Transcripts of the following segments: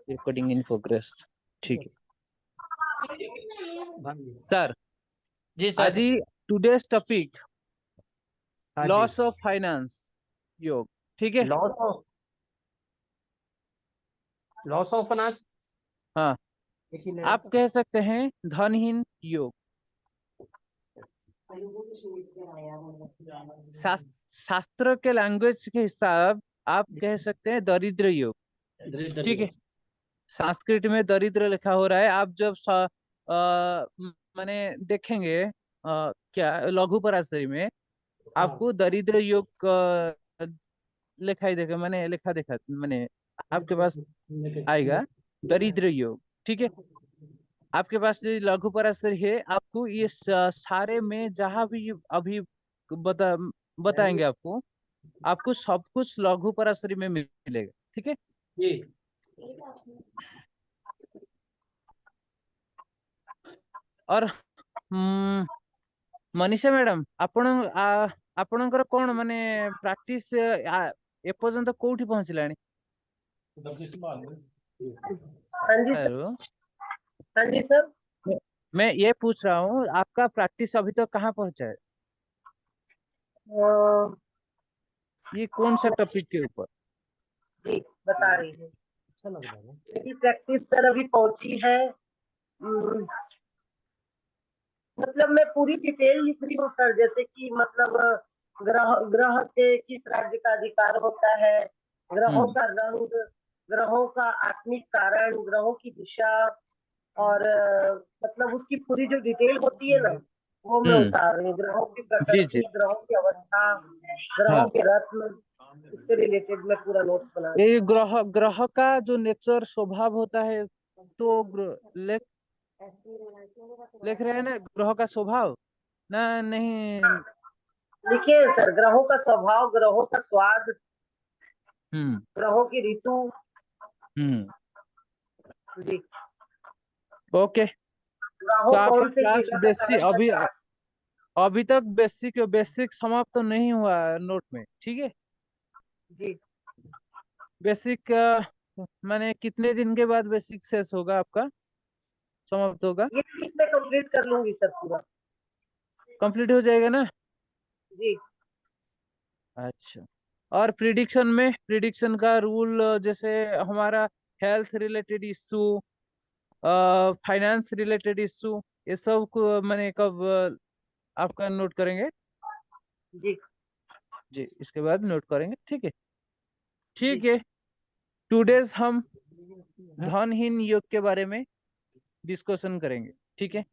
Recording in progress. ठीक है sir. जी sir. आज टुडेस टॉपिक हाँ लॉस ऑफ फाइनेंस योग। ठीक है। Loss of finance. हाँ, आप कह सकते हैं धनहीन योग। शास्त्र के लैंग्वेज के हिसाब आप कह सकते हैं दरिद्र योग। ठीक है। संस्कृत में दरिद्र लिखा हो रहा है। आप जब माने देखेंगे क्या लघु पराशरी में आपको दरिद्र योग लिखाई देगा, मैंने लिखा देखा मैंने आपके पास आएगा दरिद्र योग। ठीक है। आपके पास जो लघु पराशरी है, आपको ये सारे में जहां भी अभी बताएंगे आपको आपको सब कुछ लघु पराशरी में मिलेगा। ठीक है। जी। और मनीषा मैडम आपणकर कौन माने प्रैक्टिस एपर्यंत कोठी पहुंचलानी? हाँ जी सर। हेलो, हाँ जी सर। मैं ये पूछ रहा हूँ आपका प्रैक्टिस अभी तक कहाँ पहुंचा है? ये कौन सा टॉपिक के ऊपर? जी बता रही हूँ। मेरी प्रैक्टिस सर अभी पहुंची है, मतलब मैं पूरी डिटेल लिख रही हूँ सर, जैसे कि मतलब ग्रह ग्रह के किस राज्य का अधिकार होता है, ग्रहों का रंग, ग्रहों का आत्मिक कारण, ग्रहों की दिशा, और मतलब उसकी पूरी जो डिटेल होती है ना, वो मैं उतार रही हूँ। ग्रहों की जी जी। प्रकृति, ग्रहों की अवस्था, ग्रहों हाँ, के रत्न, इससे रिलेटेड मैं पूरा नोट्स बना रही ये ग्रह ग्रह का जो नेचर स्वभाव होता है तो लिख रहे हैं ना ग्रह का स्वभाव ना? नहीं। हूँ। लिखिए सर, ग्रहों का स्वभाव, ग्रहों का स्वाद, ग्रहों की ऋतु। जी। ओके। ग्रहों तो आपका कौन से क्लास गिरह का बेसिक कारण अभी बताओ। अभी तक बेसिक समाप्त तो नहीं हुआ नोट में। ठीक है। जी। बेसिक माने कितने दिन के बाद बेसिक शेष होगा आपका, समाप्त होगा? ये वीक में कंप्लीट कर लूंगी सर पूरा। कंप्लीट हो जाएगा ना? जी। अच्छा। और प्रिडिक्शन का रूल जैसे हमारा health related issue, finance related issue, ये सब को मैंने कब आपका नोट करेंगे? जी। जी, इसके बाद नोट करेंगे। ठीक है। जी। ठीक है। टुडेज हम धनहीन योग के बारे में डिस्कशन करेंगे। ठीक है।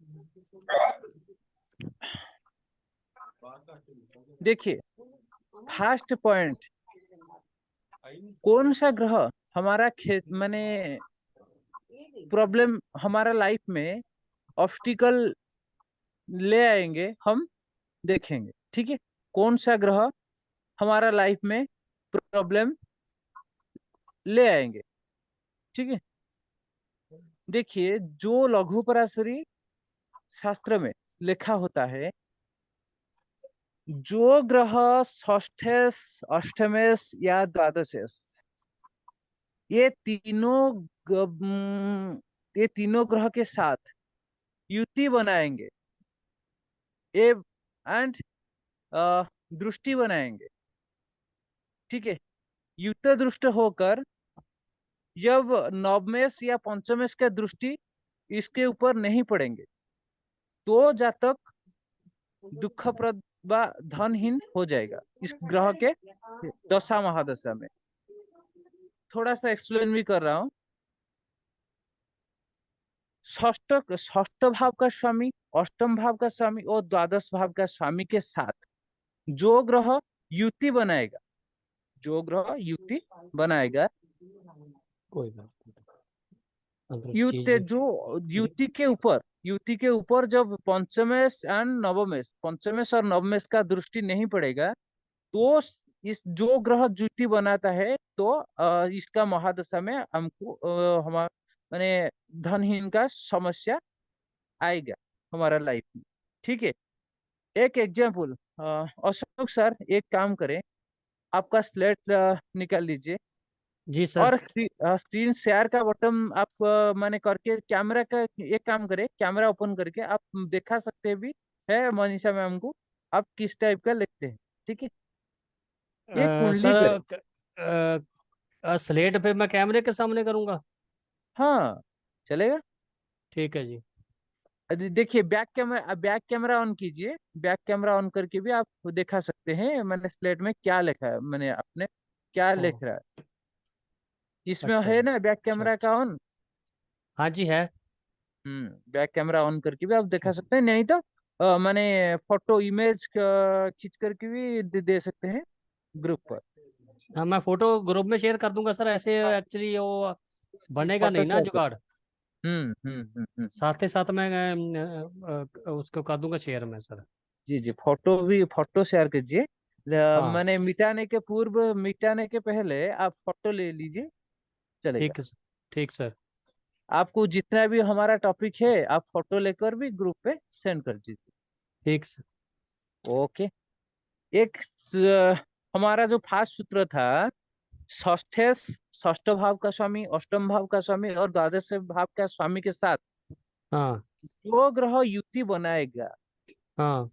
देखिए, फर्स्ट पॉइंट, कौन सा ग्रह हमारा खेत माने प्रॉब्लम हमारा लाइफ में ऑब्स्टिकल ले आएंगे, हम देखेंगे। ठीक है। कौन सा ग्रह हमारा लाइफ में प्रॉब्लम ले आएंगे। ठीक है। देखिए, जो लघु पराशरी शास्त्र में लिखा होता है, जो ग्रह षष्ठेश, अष्टमेश या द्वादशेश, ये ये तीनों ग्रह के साथ युति बनाएंगे एंड दृष्टि बनाएंगे। ठीक है। युक्त दृष्ट होकर जब नवमेश या पंचमेश का दृष्टि इसके ऊपर नहीं पड़ेंगे तो जातक दुखप्रद व धनहीन हो जाएगा इस ग्रह के दशा महादशा में। थोड़ा सा एक्सप्लेन भी कर रहा हूँ। षष्ठ भाव का स्वामी, अष्टम भाव का स्वामी और द्वादश भाव का स्वामी के साथ जो ग्रह युति बनाएगा, जो ग्रह युति बनाएगा, जो युति के ऊपर जब पंचमेश एंड नवमेश, पंचमेश और नवमेश का दृष्टि नहीं पड़ेगा तो इस जो ग्रह युति बनाता है तो इसका महादशा में हमको हमारा माने धनहीन का समस्या आएगा हमारा लाइफ में। ठीक है। एक एग्जाम्पल, अशोक सर एक काम करें, आपका स्लेट निकाल लीजिए। जी सर। और स्क्रीन शेयर का बटन आप मैंने करके कैमरा का एक काम करे, कैमरा ओपन करके आप दिखा सकते हैं भी है मनीषा मैम को आप किस टाइप का लिखते हैं। ठीक है, एक कुंडली करे। सर स्लेट पे मैं कैमरे के सामने करूंगा? हाँ, चलेगा। ठीक है जी। देखिए बैक कैमरा ऑन कीजिए, बैक कैमरा ऑन करके भी आप दिखा सकते हैं मैंने स्लेट में क्या लिखा है, मैंने आपने क्या ओ, लिख रहा है इसमें अच्छा है जी। ना बैक अच्छा कैमरा अच्छा। का ऑन। हाँ जी है। बैक कैमरा ऑन करके भी आप दिखा ठीक। सकते हैं, नहीं तो मैंने फोटो इमेज खींच करके भी दे सकते हैं ग्रुप पर। हाँ, मैं फोटो ग्रुप में शेयर कर दूंगा सर, ऐसे एक्चुअली वो बनेगा फोटो नहीं ना शेयर कर। जुगाड़। हम्म। साथ ही साथ मैं उसको कर दूंगा शेयर में सर। जी जी, फोटो भी फोटो शेयर कीजिए। हाँ। मैंने मिटाने के पूर्व, मिटाने के पहले आप फोटो ले लीजिए, चलेगा। ठीक है ठीक सर। आपको जितना भी हमारा टॉपिक है आप फोटो लेकर भी ग्रुप पे सेंड कर दीजिए। ठीक सर। ओके। एक हमारा जो फास्ट सूत्र था, षष्ठे षष्ठ भाव का स्वामी, अष्टम भाव का स्वामी और द्वादश भाव का स्वामी के साथ हाँ जो ग्रह युति बनाएगा, हाँ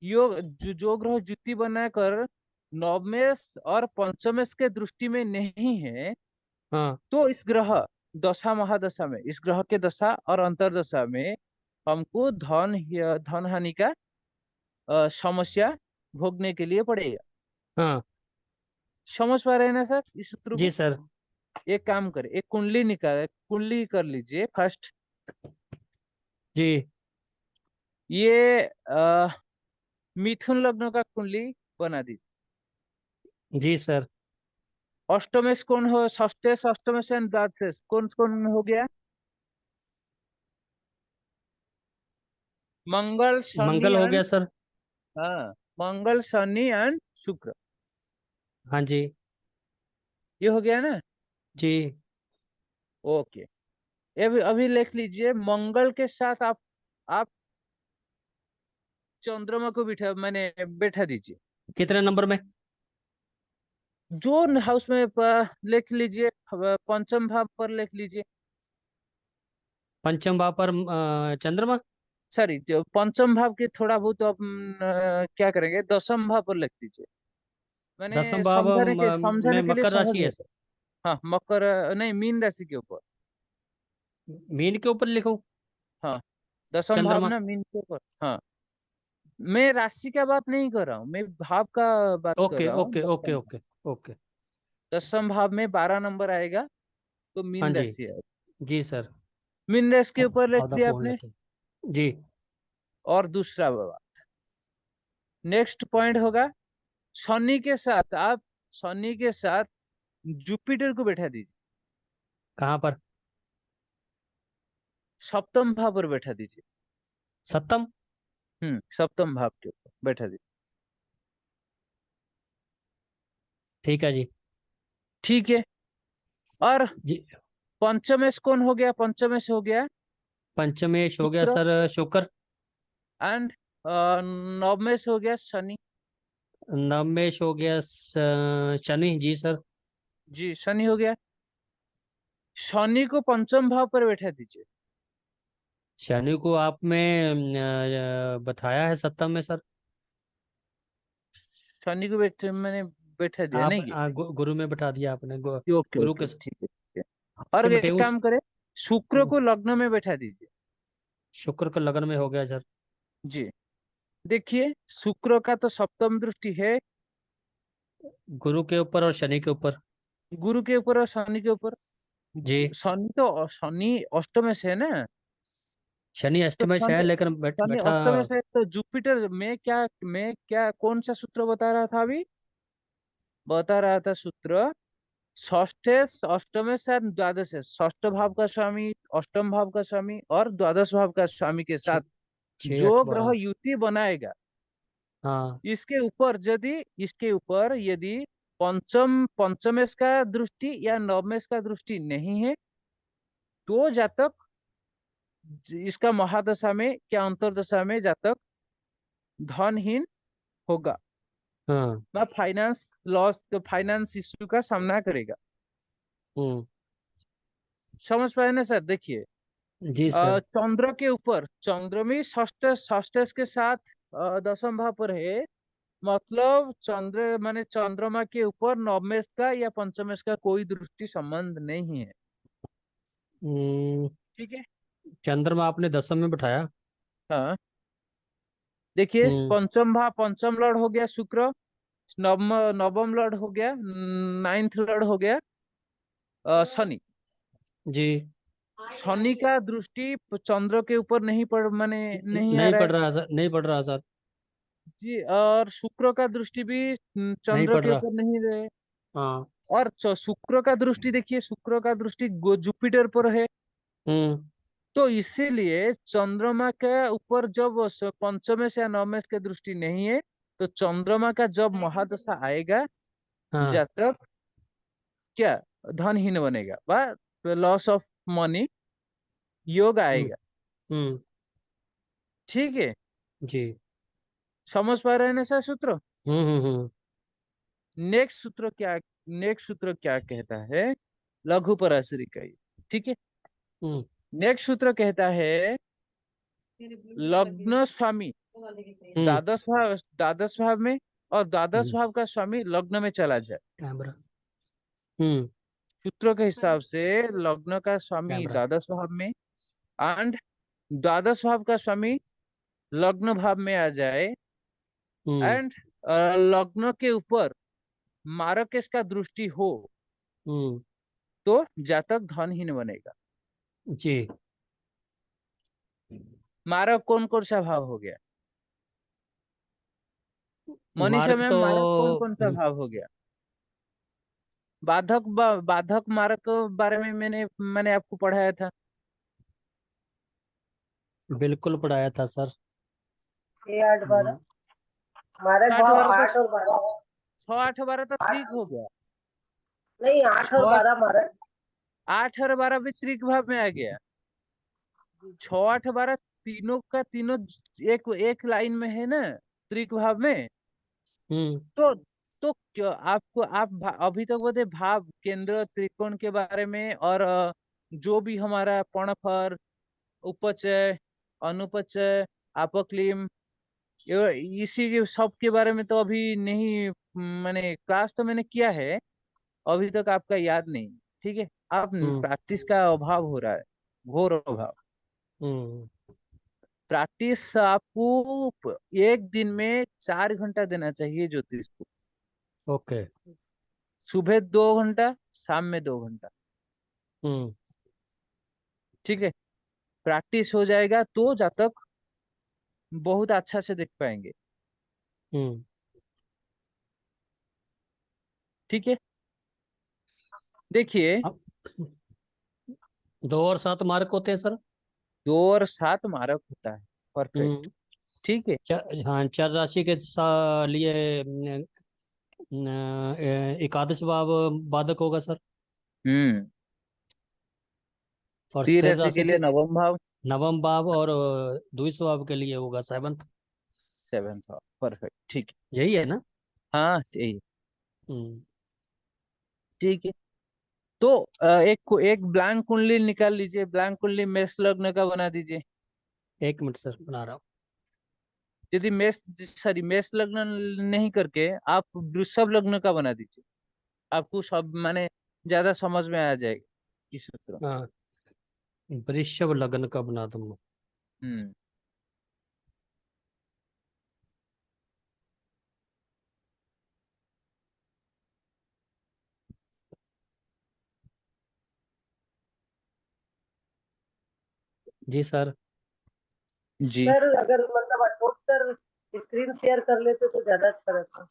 जो ग्रह युति बनाकर नवमेश और पंचमेश के दृष्टि में नहीं है, हाँ तो इस ग्रह दशा महादशा में, इस ग्रह के दशा और अंतरदशा में हमको धन हानि का समस्या भोगने के लिए पड़ेगा। हाँ। समझ पा रहे हैं ना सर इस सूत्र जी को? सर। एक काम करें, एक कुंडली निकाल, कुंडली कर लीजिए फर्स्ट। जी ये मिथुन लग्न का कुंडली बना दीजिए। जी सर। अष्टमेश कौन हो, षष्ठेश अष्टमेश एंड द्वादश कौन कौन हो गया? मंगल शनि मंगल हो गया एंड, सर। हाँ, मंगल शनि एंड शुक्र, हाँ जी। ये हो गया ना? जी। ओके। अभी अभी लिख लीजिए, मंगल के साथ आप चंद्रमा को मैंने बैठा दीजिए। कितने नंबर में? जो हाउस में लिख लीजिए, पंचम भाव पर लिख लीजिए। पंचम भाव पर चंद्रमा। सॉरी, जो पंचम भाव के थोड़ा बहुत तो आप क्या करेंगे, दसम भाव पर लिख दीजिए। मैंने दसम भाव में समझाने के लिए मकर सहज राशि है। है सर। हाँ, मकर नहीं, मीन राशि के ऊपर। मीन के ऊपर लिखूं? हाँ, दसम भाव चंद्रमा। ना मीन के ऊपर। हाँ, मैं राशि का बात नहीं कर रहा हूँ, मैं भाव का बात कर ओके रहा हूँ, ओके ओके दसम। Okay okay. दसम भाव में 12 नंबर आएगा, तो हाँ मीन जी। राशि है। जी सर। मीन राशि के ऊपर लिख आधा दिया फोन आपने। लेके। जी। और दूसरा बाबा, नेक्स्ट पॉइंट होगा, शनि के साथ आप, शनि के साथ जुपिटर को बैठा दीजिए। कहाँ पर? सप्तम भाव पर बैठा दीजिए। सप्तम। सप्तम भाव के ऊपर बैठा दीजिए। ठीक है जी। ठीक है। और जी। पंचमेश कौन हो गया? पंचमेश हो गया पंचमेश हो गया शुक्र, सर शुक्र। एंड नवमेश हो गया शनि। नवमेश हो गया शनि जी सर। जी, शनि हो गया। शनि को पंचम भाव पर बैठा दीजिए। शनि को आप में बताया है सप्तम में सर। शनि को मैंने बैठा दिया आप नहीं क्या? गुरु में बैठा दिया आपने ओके गुरु ओके, के ठीक है ठीक है। और बेटे एक काम करे, शुक्र को लग्न में बैठा दीजिए। शुक्र का लगन में हो गया सर। जी, देखिए शुक्र का तो सप्तम दृष्टि है गुरु के ऊपर और शनि के ऊपर। गुरु के ऊपर और शनि के ऊपर। जी। शनि अष्टम से है ना, शनि तो अष्टमेश है शनि, लेकिन शनि बैठा। अष्टम से, तो जुपिटर मैं क्या कौन सा सूत्र बता रहा था अभी? बता रहा था सूत्र, षष्ठे अष्टमेश और द्वादश, षष्ठ भाव का स्वामी, अष्टम भाव का स्वामी और द्वादश भाव का स्वामी के साथ छ- छः आठ जो ग्रह बारह। युति बनाएगा, हाँ। इसके ऊपर यदि पंचमेश का दृष्टि या नवमेश का दृष्टि नहीं है, तो जातक इसका महादशा में क्या अंतरदशा में जातक धनहीन होगा। हाँ। वह फाइनेंस लॉस, फाइनेंस इश्यू का सामना करेगा। हम्म। समझ पाए ना सर? देखिए, जी सर। चंद्र के ऊपर, चंद्र में षष्ठ षष्ठ के साथ दसम भाव पर है। मतलब चंद्र माने चंद्रमा के ऊपर नवमेश का या पंचमेश का कोई दृष्टि संबंध नहीं है। हम्म, ठीक है। चंद्रमा आपने दसम में बैठाया। हाँ, देखिए, हम्म। पंचम भाव, पंचम लॉर्ड हो गया शुक्र। नवम नवम लॉर्ड हो गया, नाइन्थ लॉर्ड हो गया शनि। जी। शनि का दृष्टि चंद्र के ऊपर नहीं पड़, माने नहीं आ नहीं रहा पढ़ है रहा सर, नहीं पढ़ रहा सर। जी। और शुक्र का दृष्टि भी नहीं चंद्र पढ़ के रहा। ऊपर नहीं रहे। हाँ। और शुक्र का दृष्टि देखिए, शुक्र का दृष्टि जुपिटर पर है। हम्म। तो इसीलिए चंद्रमा के ऊपर जब पंचमेश या नवमेश की दृष्टि नहीं है, तो चंद्रमा का जब महादशा आएगा, हाँ। जातक क्या धनहीन बनेगा, व लॉस ऑफ मनी योग हम्म। आएगा। हम्म। ठीक है। जी। समझ पा रहे हैं ना सर सूत्र? हम्म। नेक्स्ट सूत्र क्या, नेक्स्ट सूत्र क्या कहता है? लघु पराशरी का ये। ठीक है। हम्म। नेक्स्ट सूत्र कहता है, लग्न स्वामी हम्म। द्वादश भाव में, और द्वादश हम्म। भाव का स्वामी लग्न में चला जाए। कैमरा। हम्म। सूत्रों के हिसाब से लग्न का स्वामी कैमरा। द्वादश भाव में, एंड द्वादश भाव का स्वामी लग्न भाव में आ जाए, हम्म। एंड लग्न के ऊपर मारकेश का दृष्टि हो, हम्म। तो जातक धनहीन बनेगा। जी। मारक कौन कौन सा भाव हो गया मनीषा मार्क तो मैम? मारक कौन कौन सा भाव हो गया? बाधक मारक के बारे में मैंने आपको पढ़ाया था। बिल्कुल पढ़ाया था सर। 6, 8, 12 हम्म। हमारे 8 भाव 12 तो, 8 और 12। 6 8 12 तो त्रिक हो गया। नहीं, 8 और 12 हमारा। 8 और 12 भी त्रिक भाव में आ गया। 6 8 12 तीनों का तीनों एक एक लाइन में है ना, त्रिक भाव में। हम्म। तो क्या आपको, अभी तक बोले भाव केंद्र त्रिकोण के बारे में, और जो भी हमारा पणफर, उपचय, अनुपचय, अपक्लिम, इसी के सब के बारे में तो अभी नहीं। मैंने क्लास तो मैंने किया है, अभी तक आपका याद नहीं। ठीक है। आप हम्म। प्रैक्टिस का अभाव हो रहा है, घोर अभाव। हम्म। प्रैक्टिस आपको एक दिन में 4 घंटा देना चाहिए ज्योतिष को। ओके। सुबह 2 घंटा, शाम में 2 घंटा। हम्म। ठीक है। प्रैक्टिस हो जाएगा तो जातक बहुत अच्छा से देख पाएंगे। हम्म। ठीक है। देखिए, अब 2 और 7 मार्क होते हैं सर। 2 और 7 मारक होता है। परफेक्ट। हम्म। ठीक है। हाँ, चर राशि के लिए एकादश भाव बाधक होगा सर। हम्म। और स्थिर स्थिर राशि के राशि लिए के नवम भाव, नवम भाव, और द्वितीय भाव के लिए होगा 7th। 7th भाव। परफेक्ट। ठीक है। यही है ना। हाँ, यही। हम्म। ठीक है। तो एक ब्लैंक कुंडली निकाल लीजिए, ब्लैंक कुंडली मेष लग्न का बना दीजिए। 1 मिनट सर, बना रहा हूँ। यदि मेष लग्न नहीं करके आप वृषभ लग्न का बना दीजिए, आपको सब माने ज्यादा समझ में आ जाएगा इस सूत्र। हाँ, वृषभ लग्न का बना दूंगा। हम्म। जी सर। जी। सर अगर मतलब अटोस्टर स्क्रीन शेयर कर लेते तो ज्यादा अच्छा रहता।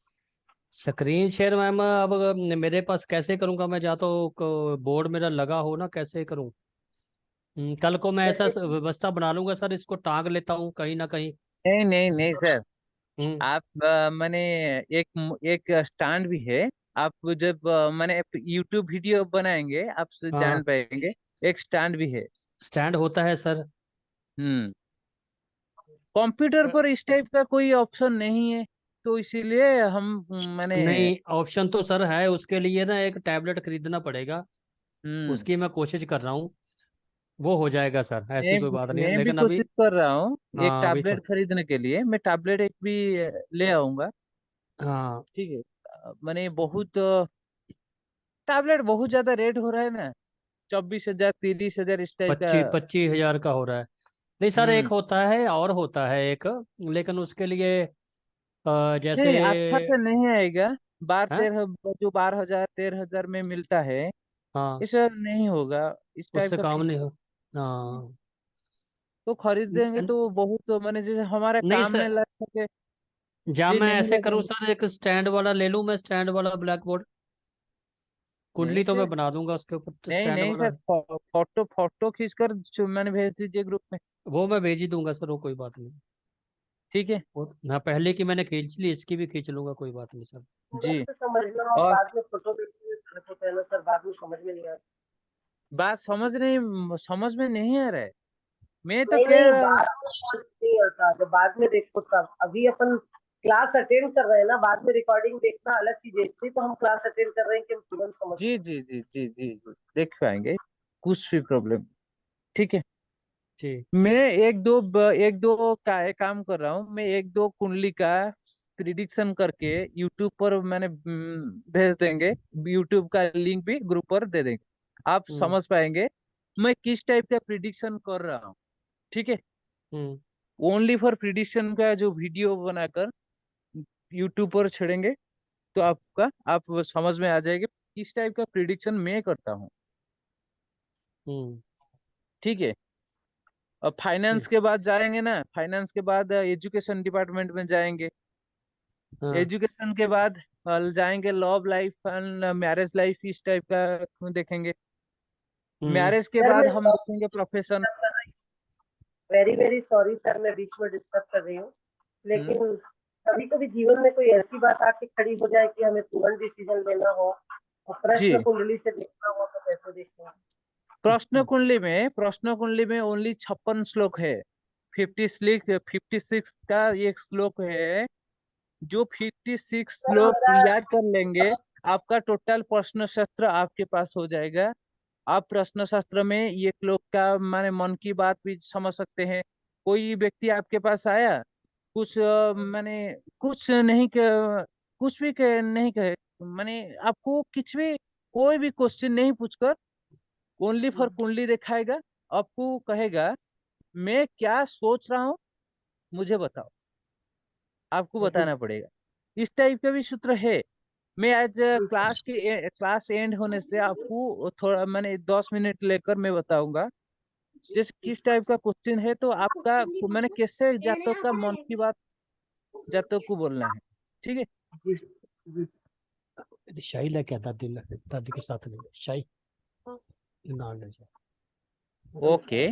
स्क्रीन शेयर मैम, अब मेरे पास कैसे करूंगा मैं, जा तो बोर्ड मेरा लगा हो ना, कैसे करूं। कल को मैं ऐसा जैसे कि व्यवस्था बना लूंगा सर, इसको टांग लेता हूँ कहीं ना कहीं। नहीं नहीं नहीं सर, हम्म। आप मैंने एक एक स्टैंड भी है। आप जब मैंने यूट्यूब वीडियो बनाएंगे, आप हाँ, जान पाएंगे। एक स्टैंड भी है। स्टैंड होता है सर। हम्म। कंप्यूटर अ, पर इस टाइप का कोई ऑप्शन नहीं है। तो इसीलिए हम मैंने। नहीं, ऑप्शन तो सर है उसके लिए ना, एक टैबलेट खरीदना पड़ेगा। हम्म। उसकी मैं कोशिश कर रहा हूँ, वो हो जाएगा सर, ऐसी मैं कोई बात नहीं है, मैं भी लेकिन अभी। कोशिश कर रहा हूँ एक हाँ, अभी तो। टैबलेट खरीदने के लिए। मैं टैबलेट एक भी ले आऊंगा। हाँ, ठीक है। मैंने बहुत टैबलेट बहुत ज्यादा रेट हो रहा है ना, 24,000 30,000 इस टाइप का। 25,000 का हो रहा है। नहीं सर, एक हम्म। होता है और होता है एक, लेकिन उसके लिए जैसे। नहीं, अच्छा से नहीं आएगा। है। जो 12,000 13,000 में मिलता है, हाँ, इस नहीं होगा। इस टाइप उससे का काम फील नहीं हो। हाँ। तो खरीदेंगे न- तो बहुत मैंने जैसे हमारे नहीं काम में सर, लग सके। या जी मैं नहीं ऐसे करूँ लगेंगे। सर, एक स्टैंड वाला ले लूँ मैं, स्टैंड वाला ब्लैक बोर्ड। नहीं कुंडली तो मैं सर। बना दूंगा उसके ऊपर, तो नहीं स्टैंड नहीं वाला। सर, फोटो फोटो खींचकर मैंने भेज दीजिए ग्रुप में। वो मैं भेज ही दूंगा सर, वो कोई बात नहीं। ठीक है। वो हाँ, पहले की मैंने खींच ली, इसकी भी खींच लूंगा, कोई बात नहीं सर। जी। से समझना और और बाद में फोटो देखने तो पहले सर बाद में समझ में नहीं आता। बात समझ में नहीं आ रहा है। मैं तो नहीं कह नहीं, रहा हूँ। बाद में समझ नहीं आता, जब बाद में देखो तब। अभी अपन क्लास अटेंड कर रहे हैं ना, बाद में रिकॉर्डिंग देखना अलग चीज है। इसलिए तो हम क्लास अटेंड कर रहे हैं कि हम तुरंत समझ जी सकें। जी जी जी जी जी, देख पाएंगे। कुछ भी प्रॉब्लम। ठीक है। ठीक। मैं काम कर रहा हूँ। मैं एक दो कुंडली का प्रिडिक्शन करके यूट्यूब पर मैंने भेज देंगे। यूट्यूब का लिंक भी ग्रुप पर दे देंगे। आप हम्म। समझ पाएंगे मैं किस टाइप का प्रिडिक्शन कर रहा हूँ। ठीक है। हम्म। ओनली फॉर प्रिडिक्शन का जो वीडियो बनाकर यूट्यूब पर छेड़ेंगे तो आप समझ में आ जाएगा किस टाइप का प्रिडिक्शन मैं करता हूँ। हम्म। ठीक है। और फाइनेंस ठीक। के बाद जाएंगे ना, फाइनेंस के बाद एजुकेशन डिपार्टमेंट में जाएंगे। हाँ। एजुकेशन के बाद जाएंगे love life and marriage life, इस टाइप का देखेंगे। हम्म। मैरिज के सर बाद मैं हम देखेंगे profession. Very very sorry sir, मैं बीच में डिस्टर्ब कर रही हूँ, हम्म। लेकिन कभी कभी जीवन में कोई ऐसी बात आके खड़ी हो जाए कि हमें तुरंत डिसीजन लेना हो और प्रश्न जी। कुंडली से देखना हो, तो कैसे देखना है? प्रश्न कुंडली में ओनली 56 श्लोक है। 56 का एक श्लोक है। जो 56 सर श्लोक मेरा याद कर लेंगे, आपका टोटल प्रश्न शास्त्र आपके पास हो जाएगा। आप प्रश्न शास्त्र में ये श्लोक का माने मन की बात भी समझ सकते हैं। कोई व्यक्ति आपके पास आया, कुछ माने कुछ भी नहीं कहे, माने आपको कुछ भी कोई भी क्वेश्चन नहीं पूछकर ओनली फॉर कुंडली दिखाएगा। आपको कहेगा मैं क्या सोच रहा हूँ, मुझे बताओ। आपको बताना पड़ेगा। इस टाइप का भी सूत्र है। मैं आज क्लास एंड होने से आपको थोड़ा मैंने 10 मिनट लेकर मैं बताऊंगा जैसे किस टाइप का क्वेश्चन है, तो आपका मैंने कैसे जातक का मन की बात जातक को बोलना है। ठीक है। यदि शाही लेके आता, दादी के साथ में शाही ना ले जाए। ओके।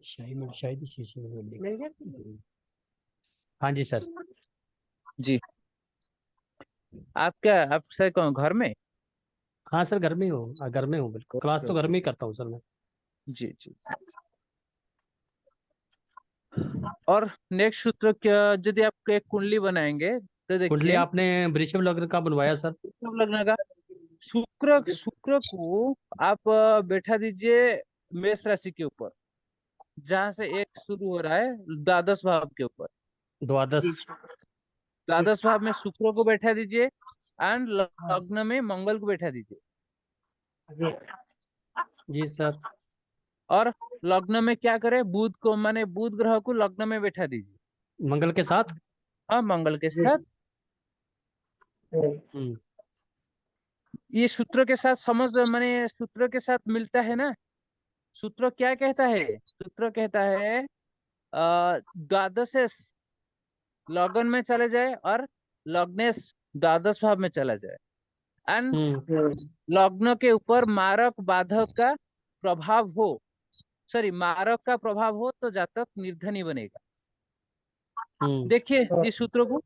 शाही में, शाही की शीशी में मिल जाती है। हाँ जी सर। जी। आप सर कौन घर में? हाँ सर, घर में ही हूँ, घर में हूँ, बिल्कुल क्लास ओके तो घर ओके। में ही करता हूँ सर मैं। जी जी। और नेक्स्ट सूत्र क्या, यदि आप एक कुंडली बनाएंगे तो कुंडली देखिए आपने वृषभ लग्न का बनवाया सर? कब लगने का। शुक्र को आप बैठा दीजिए मेष राशि के ऊपर, जहां से एक शुरू हो रहा है द्वादश भाव के ऊपर। द्वादश। द्वादश भाव में शुक्र को बैठा दीजिए एंड लग्न में मंगल को बैठा दीजिए। जी सर। और लग्न में क्या करें, बुध को माने बुध ग्रह को लग्न में बैठा दीजिए। मंगल के साथ। हाँ, मंगल के साथ। हम्म। ये सूत्र के साथ समझ माने सूत्र के साथ मिलता है ना। सूत्र क्या कहता है? सूत्र कहता है द्वादश लग्न में चले जाए और लग्नेश द्वादश भाव में चला जाए एंड हम्म। लग्न के ऊपर मारक बाधक का प्रभाव हो, सॉरी मारक का प्रभाव हो तो जातक निर्धनी बनेगा। हम्म। देखिए इस सूत्र को।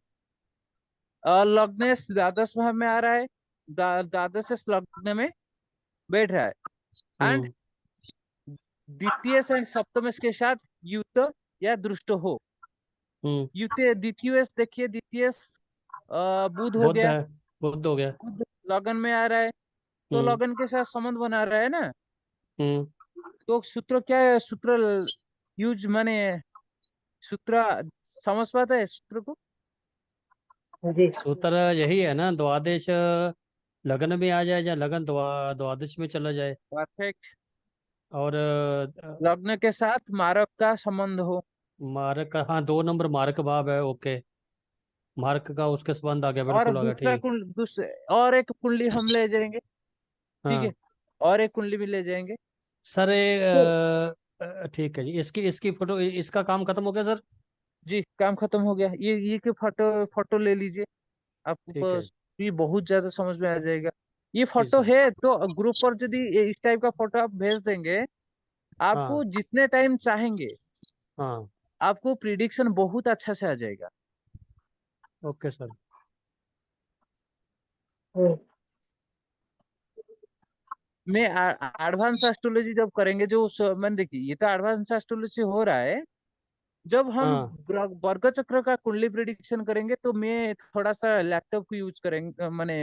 लग्नेश द्वादश भाव में आ रहा है, द्वादश लग्न में बैठ रहा है एंड हम्म। द्वितीय से सप्तम के साथ युक्त या दृष्ट हो। हम्म। युक्त द्वितीय देखिए, द्वितीय बुध हो बुध गया। है, बुध हो गया। बुध लगन में आ रहा है, तो हम्म। लगन के साथ संबंध बना रहा है ना। हम्म। तो सूत्र क्या है, सूत्र यूज माने सूत्र समझ पाता है सूत्र को? जी। सूत्र यही है ना, द्वादश लगन में आ जाए या लगन द्वादश में चला जाए। परफेक्ट। और लग्न के साथ मारक का संबंध हो। मारक, हाँ 2 नंबर मारक भाव है, ओके। मार्क का उसके संबंध आ गया, और बिल्कुल आ गया, दूसरा ठीक। कुंड दूसरे और एक कुंडली हम ले जाएंगे। ठीक है, हाँ और एक कुंडली भी ले जाएंगे। सर, तो ठीक है जी, इसकी इसकी फोटो, इसका काम खत्म हो गया सर। जी, काम खत्म हो गया। ये के फोटो फोटो ले लीजिए, आपको ठीक है ये बहुत ज्यादा समझ में आ जाएगा। ये जी फोटो सर। है तो ग्रुप पर यदि इस टाइप का फोटो आप भेज देंगे, आपको हाँ जितने टाइम चाहेंगे हाँ, आपको प्रिडिक्शन बहुत अच्छा से आ जाएगा। Okay sir. हम्म, मैं एडवांस एस्ट्रोलॉजी जब करेंगे, जो उस मैंने देखिए, ये तो एडवांस एस्ट्रोलॉजी हो रहा है। जब हम हाँ वर्ग चक्र का कुंडली प्रिडिक्शन करेंगे तो मैं थोड़ा सा लैपटॉप को यूज करेंगे, मैंने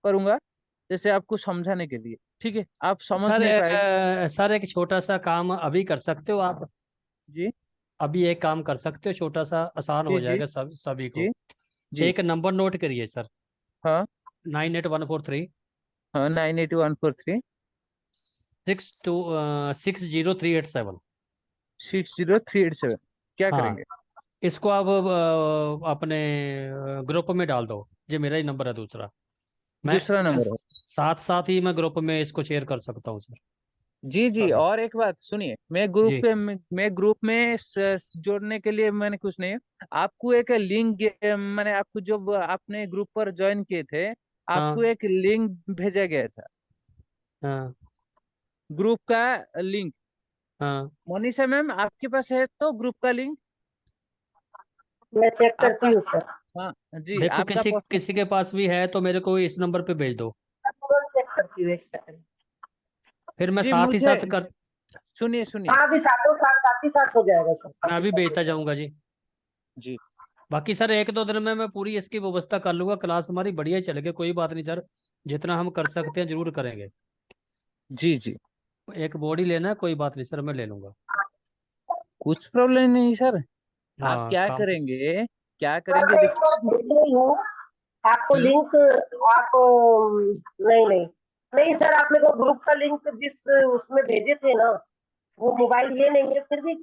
करूंगा, जैसे आपको समझाने के लिए। ठीक है, आप समझ सर, नहीं पाएगा। सर एक छोटा सा काम अभी कर सकते हो आप? जी अभी एक काम कर सकते हो, छोटा सा, आसान जी हो जी जाएगा सभी जी को। जी। एक नंबर नोट करिए सर। हाँ 98143, हाँ, 98143 620 387। 60387। क्या हाँ, करेंगे? इसको आप अपने ग्रुप में डाल दो। ये मेरा ही नंबर है दूसरा। दूसरा मैं नंबर है। साथ साथ ही मैं ग्रुप में इसको शेयर कर सकता हूँ सर। जी जी, अभी और एक बात सुनिए, जी। मैं ग्रुप में जोड़ने के लिए मैंने कुछ नहीं, आपको एक लिंक, मैंने आपको जब आपने ग्रुप पर ज्वाइन किए थे, आपको हाँ एक लिंक भेजा गया था, हाँ ग्रुप का लिंक। हाँ। मोनिशा मैम, आपके पास है तो ग्रुप का लिंक मैं चेक करती आपका? हूँ सर। हाँ जी, देखो, आपका किसी पर्सनल। किसी के पास भी है तो मेरे को इस नंबर पे भेज दो। मैं तुरंत चेक करती हूँ, एक सेकंड। फिर मैं जी साथ ही मुझे साथ कर सुनिए सुनिए। हाँ, अभी साथों साथ, साथ ही साथ हो जाएगा सर, मैं साथ ही अभी साथ हो भेजता जाएगा। जाऊंगा जी। जी बाकी सर 1-2 दिन में मैं पूरी इसकी व्यवस्था कर लूंगा। क्लास हमारी बढ़िया ही चलेगी, कोई बात नहीं सर। जितना हम कर सकते हैं जरूर करेंगे। जी जी, एक बॉडी लेना है, कोई बात नहीं सर, मैं ले लूंगा। कुछ प्रॉब्लम नहीं सर। आप हाँ क्या काम। करेंगे, क्या सर करेंगे मैं एक बार देखिए। भेज रही हूँ आपको हम्म, लिंक। आप नहीं नहीं नहीं सर, आप मेरे को ग्रुप का लिंक जिस उसमें भेजे थे ना, वो मोबाइल ये नहीं है, फिर भी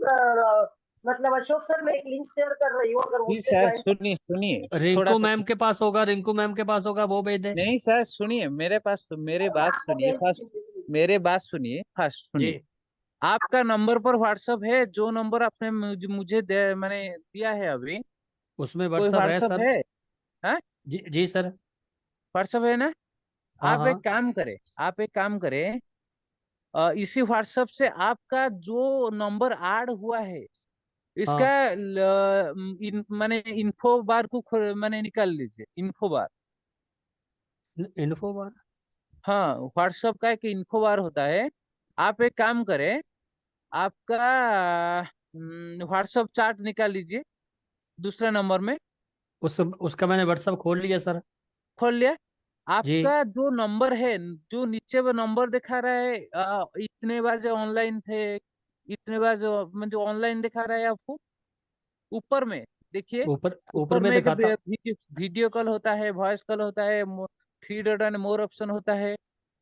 मतलब अशोक सर, मैं एक लिंक शेयर कर रही हूँ, अगर जी उससे सर, ज्वाइन। सुनिए सुनिए, थोड़ा रिंकू सा। मैम के पास होगा, रिंकू मैम के पास होगा, वो भेज दे। नहीं सर, सुनिए मेरे पास, मेरे बात आपको सुनिए भेज फर्स्ट। मेरे बात सुनिए फर्स्ट, जी। सुनिए। आपका नंबर पर व्हाट्सअप है? जो नंबर आपने मैंने दिया है अभी, उसमें कोई व्हाट्सअप है व्हाट्सअप सर। है? हाँ, जी जी सर। व्हाट्सअप है ना? हाँ आप एक हाँ काम करें, आप एक काम करें, इसी व्हाट्सएप से आपका जो नंबर ऐड हुआ है, इसका हाँ। मैंने इन्फो बार को मैंने निकाल लीजिए, इन्फो बार। इन्फो बार। हाँ, व्हाट्सएप का एक इन्फो बार होता है। आप एक काम करें, आपका व्हाट्सएप चार्ट निकाल लीजिए दूसरा नंबर में। उसका मैंने व्हाट्सअप खोल लिया सर। खोल लिया? जी। आपका जो नंबर है, जो नीचे वो नंबर दिखा रहा है, इतने बजे ऑनलाइन थे, इतने बजे जो ऑनलाइन दिखा रहा है आपको, ऊपर में देखिए। ऊपर ऊपर ऊपर में में एक दिखाता। वीडियो कॉल होता है, वॉइस कॉल होता है, 3 डॉट एंड मोर ऑप्शन होता है,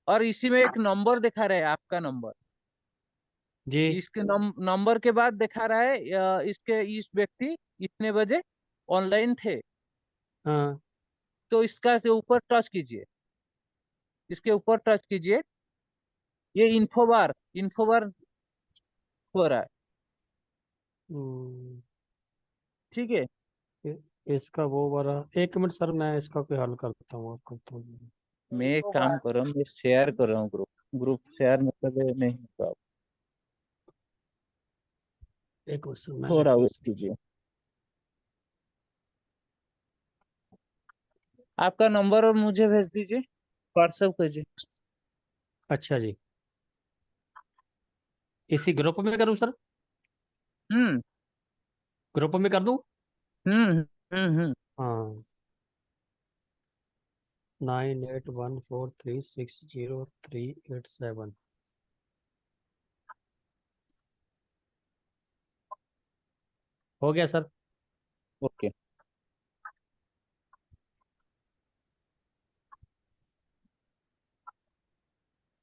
और इसी में एक नंबर दिखा रहा है, आपका नंबर। जी। इसके नंबर के बाद दिखा रहा है इसके इस व्यक्ति इतने बजे ऑनलाइन थे। हाँ। तो इसका से ऊपर टच कीजिए, इसके ऊपर टच कीजिए। ये इन्फो बार हो रहा है। हम्म, ठीक है, इसका वो वाला, 1 मिनट सर, मैं इसका कोई हल करता हूँ आपको तो। मैं एक काम कर रहा हूँ, मैं शेयर कर रहा हूँ ग्रुप। ग्रुप शेयर मतलब ये नहीं होगा, एक क्वेश्चन मैं थोड़ा वेट पास। कीजिए। आपका नंबर और मुझे भेज दीजिए, व्हाट्सएप कीजिए। अच्छा जी, इसी ग्रुप में करूँ सर? हम्म ग्रुप में कर दूँ? हम्म हम्म। हाँ 9814360387। हो गया सर। ओके,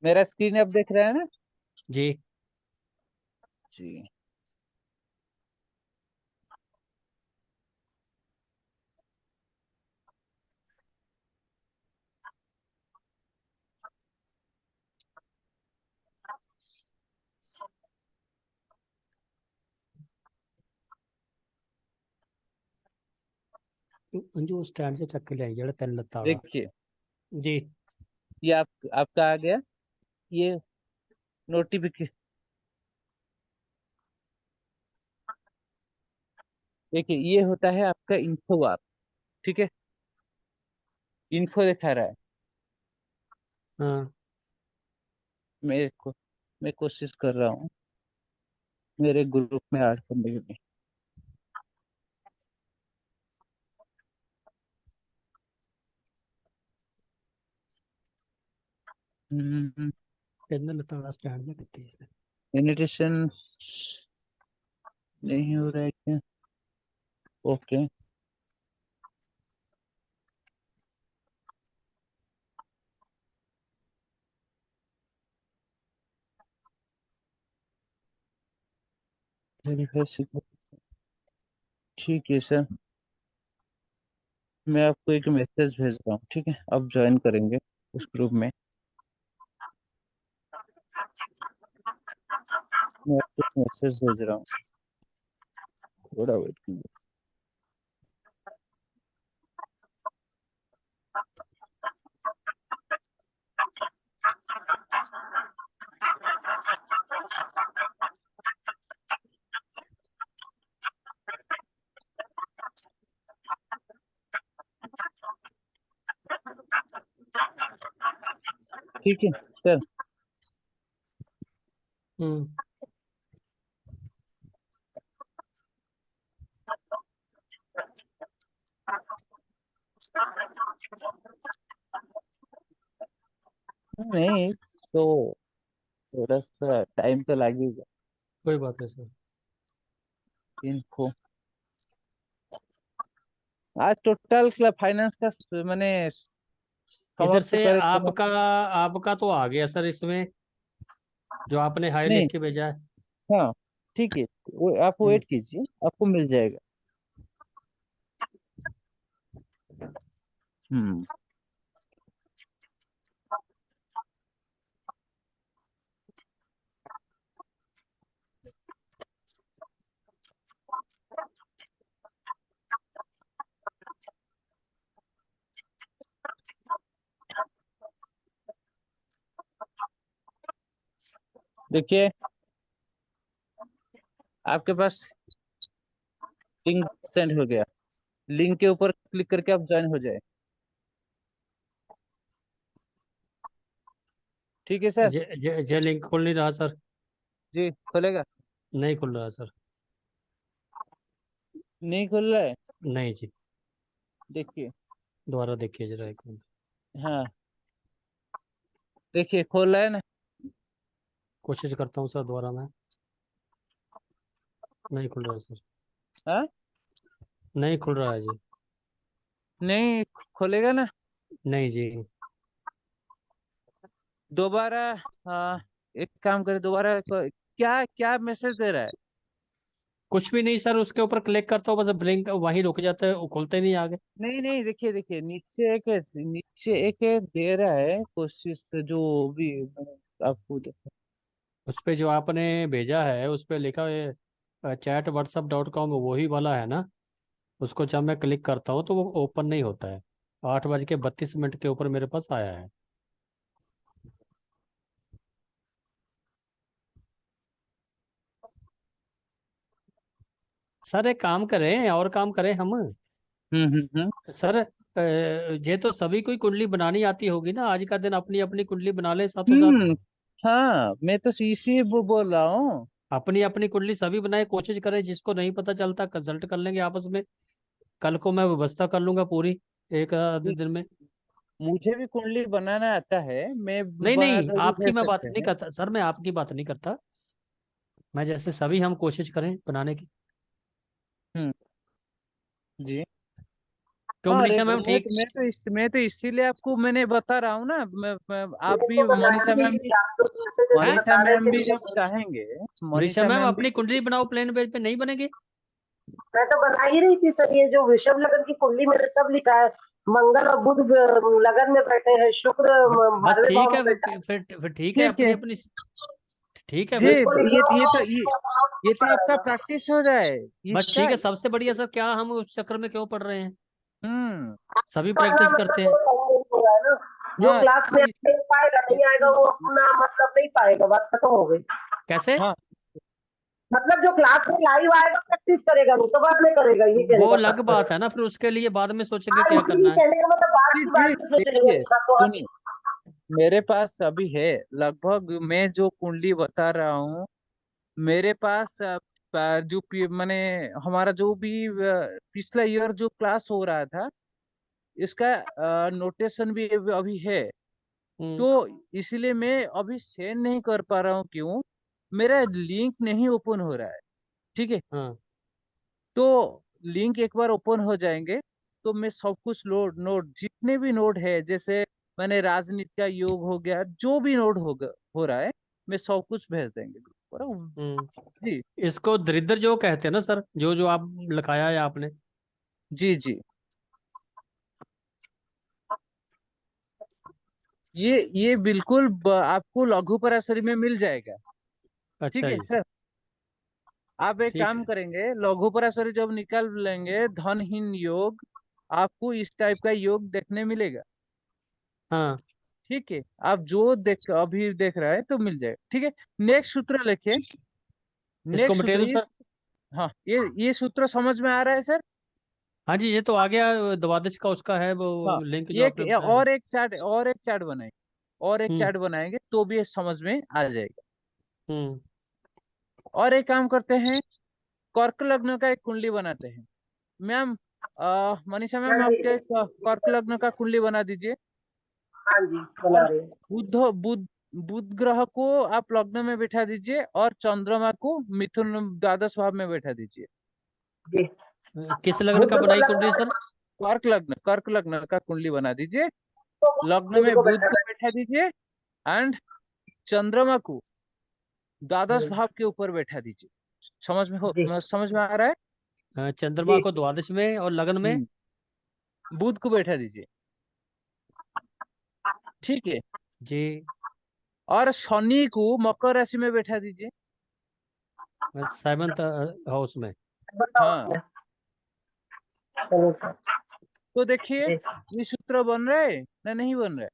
मेरा स्क्रीन अब देख रहा है ना जी। जी। अंजू स्टैंड से चक के ले आई जेड़ा तेन लत्ता वाला। देखिए, जी। ये आपका आ गया, ये नोटिफिकेशन। देखिए, ये होता है आपका इन्फो बार, ठीक है, इन्फो दिखा रहा है। हाँ। मेरे को मैं कोशिश कर रहा हूँ मेरे ग्रुप में ऐड करने के लिए। तेन लत्ता वाला स्टैंड में कितने इसने। इनविटेशन नहीं हो रहा है क्या? ओके, ठीक है सर, मैं आपको एक मैसेज भेज रहा हूँ, ठीक है, अब ज्वाइन करेंगे उस ग्रुप में। मैं आपको एक मैसेज भेज रहा हूँ, थोड़ा वेट कीजिए। ठीक है सर, हम्म। नहीं तो थोड़ा सा टाइम तो लगेगा। कोई बात नहीं सर। इनको आज टोटल क्लब फाइनेंस का मैंने इधर समाप्त से करे तो आपका आपका तो आ गया सर इसमें, जो आपने हाई नहीं। लिस्ट भेजा है। हाँ, ठीक है, वो आप हम्म। वेट कीजिए, आपको मिल जाएगा। हम्म। देखिए, आपके पास लिंक सेंड हो गया, लिंक के ऊपर क्लिक करके आप ज्वाइन हो जाए। ठीक है सर। जे लिंक खुल नहीं रहा सर। जी, खुलेगा। नहीं खुल रहा सर। नहीं खुल रहा है? नहीं जी। देखिए, दोबारा देखिए जरा एक मिनट। हाँ, देखिए खोल रहा है ना। कोशिश करता हूँ सर दोबारा मैं। नहीं खुल रहा सर। हाँ, नहीं खुल रहा है जी। नहीं खोलेगा ना। नहीं जी। दोबारा, हाँ, एक काम करे, दोबारा क्या क्या मैसेज दे रहा है? कुछ भी नहीं सर, उसके ऊपर क्लिक करता हूँ बस ब्लिंक वहीं रुक जाता है, वो खुलते नहीं आगे। नहीं नहीं, देखिए देखिए, नीचे एक दे रहा है कोशिश, जो भी मैंने आपको उस पे जो आपने भेजा है उस पे लिखा है chat whatsapp.com, वही वाला है ना। उसको जब मैं क्लिक करता हूँ तो वो ओपन नहीं होता है। 8:32 के ऊपर मेरे पास आया है। सर एक काम करें, और काम करें हम। हम्म। सर ये तो सभी को ही कुंडली बनानी आती होगी ना, आज का दिन अपनी अपनी कुंडली बना ले साथों साथ। हम्म। हाँ, मैं तो इसी बोल रहा हूँ। अपनी अपनी कुंडली सभी बनाए, कोशिश करें, जिसको नहीं पता चलता कंसल्ट कर लेंगे आपस में। कल को मैं व्यवस्था कर लूंगा पूरी, एक आधे ठीक। दिन में। मुझे भी कुंडली बनाना आता है, मैं नहीं बना नहीं, कर भी आपकी भेज मैं बात सकते नहीं हैं। करता सर, मैं आपकी बात नहीं करता। मैं जैसे सभी हम कोशिश करें बनाने की। हम्म। जी। क्यों हाँ, अरे मनीषा मैम ठीक? मैं तो इसीलिए आपको मैंने बता रहा हूँ ना। आप मेरे भी को बनानी नहीं थी, आप तो जैसे जैसे हैं? मनीषा बता रहे मैम थे भी जब वैसे। चाहेंगे, मनीषा मनीषा मैम मैम भी। अपनी कुंडली बनाओ, प्लेन पेज पे नहीं बनेगी? मैं तो बना ही रही थी सर, ये जो विषम लगन की कुंडली मैंने सब लिखा है। मंगल और बुध लगन में बैठे हैं, शुक्र बस 12वें भाव ठीक में है, बैठा है। फिर ठीक है, ठीक अपनी है अपनी। ठीक है जी। फिर। जिसको लिखना होगा उसको ये तो आपका पड़ेगा। प्रैक्टिस हो जाए बस इसका। ठीक है, सबसे बढ़िया सर, क्या हम उस चक्कर में क्यों पड़ रहे हैं? हम्म। सभी पढ़ना प्रैक्टिस मतलब करते कोई हैं। टाइम नहीं हो रहा है ना। जो हाँ क्लास में तो नहीं पाएगा नहीं आएगा वो इसको- अपना मतलब नहीं पाएगा, बात खत्म हो गई। कैसे? हाँ मतलब जो क्लास में लाइव आएगा प्रैक्टिस करेगा, नहीं तो बाद में करेगा, ये कहने वो का अलग तात्पर्य बात है। है ना, फिर उसके लिए बाद में सोचेंगे हाँ, क्या इसीलिए करना है। कहने का मतलब बात जी की जी, बात में सोचेंगे, देखिए बात तो सुनिए, मेरे पास अभी है लगभग, मैं जो कुंडली बता रहा हूँ, मेरे पास माने हमारा जो भी पिछला ईयर जो क्लास हो रहा था, इसका नोटेशन भी अभी है। हम्म। तो इसलिए मैं अभी सेंड नहीं कर पा रहा हूँ, क्यों? मेरा लिंक नहीं ओपन हो रहा है। ठीक है। हाँ। तो लिंक एक बार ओपन हो जाएंगे तो मैं सब कुछ नोट जितने भी नोट है, जैसे मैंने राजनीति का योग हो गया, जो भी नोट हो रहा है, मैं सब कुछ भेज देंगे ग्रुप पर। हम्म। जी इसको दरिद्र जो कहते हैं ना सर, जो जो आप लिखाया है आपने। जी जी। ये बिल्कुल आपको लघु पराशरी में मिल जाएगा। ठीक अच्छा है जी। सर। आप एक ठीक काम है। करेंगे, लघु पराशरी जब निकाल लेंगे, धनहीन योग, आपको इस टाइप का योग देखने मिलेगा। हाँ। ठीक है। आप जो अभी देख रहा है तो मिल जाएगा। ठीक है। नेक्स्ट सूत्र लिखिए। इसको नेक्स्ट मिटा सूत्र दूं सर? हाँ, ये सूत्र समझ में आ रहा है सर? हाँ जी, ये तो आ गया, द्वादश का उसका है वो हाँ। लिंक जो आपने बताया। और एक चार्ट बनाएंगे, और एक हम्म। चार्ट बनाएंगे तो भी ये समझ में आ जाएगा। हम्म। और एक काम करते हैं, कर्क लग्न का एक कुंडली बनाते हैं। मैम, मनीषा हाँ मैम, जी, आपके कर्क लग्न का कुंडली बना दीजिए। हाँ जी और बना रहे हैं। बुध बुध बुध ग्रह को आप लग्न में बैठा दीजिए, और चंद्रमा को मिथुन द्वादश भाव में बैठा दीजिए। जी, किस लगन बुध का को बनाई लगना कुंडली है, सर? कर्क लग्न का कुंडली बना दीजिए। तो लग्न बुध में को बुध को बैठाना बैठा दीजिए, एंड चंद्रमा को द्वादश है। भाव के ऊपर बैठा दीजिए। जी समझ में आ रहा है? चंद्रमा जी को द्वादश में और लगन में। हम्म। बुध को बैठा दीजिए। ठीक है। जी। और शनि को मकर राशि में बैठा दीजिए। सेवंथ हाउस में। बताओ हाँ। उसमें। चलो सर। तो देखिए, जी ये सूत्र बन रहा है ना, नहीं बन रहा है?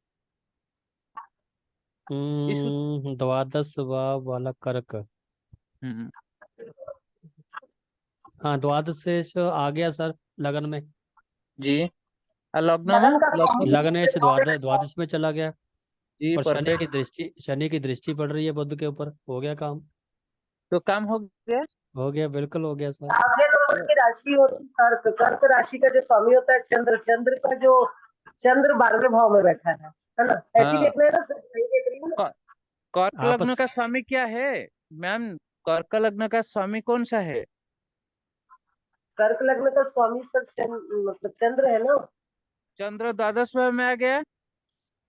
इस सूत्र द्वादश वाला कर्क। हम्म। हाँ, द्वादश से आ गया सर लगन में। जी। और लग्न में, लगन का लग्न स्वामी में। लगन से द्वादश में चला गया। जी, और परफेक्ट। शनि की दृष्टि पड़ रही है बुध के ऊपर, हो गया काम। तो काम हो गया। हो गया, बिल्कुल हो गया सर। आगे तो उसकी राशि होती है कर्क। कर्क राशि का जो स्वामी होता है चंद्र, चंद्र का जो चंद्र 12वें भाव में बैठा है ना? ऐसी हाँ। देखना है ना सर, सही देख रही हूँ ना? क- कर्क लग्न आपस का स्वामी क्या है मैम? कर्क लग्न का स्वामी कौन सा है? कर्क लग्न का स्वामी सर मतलब चंद्र है ना? चंद्र द्वादश भाव में आ गया।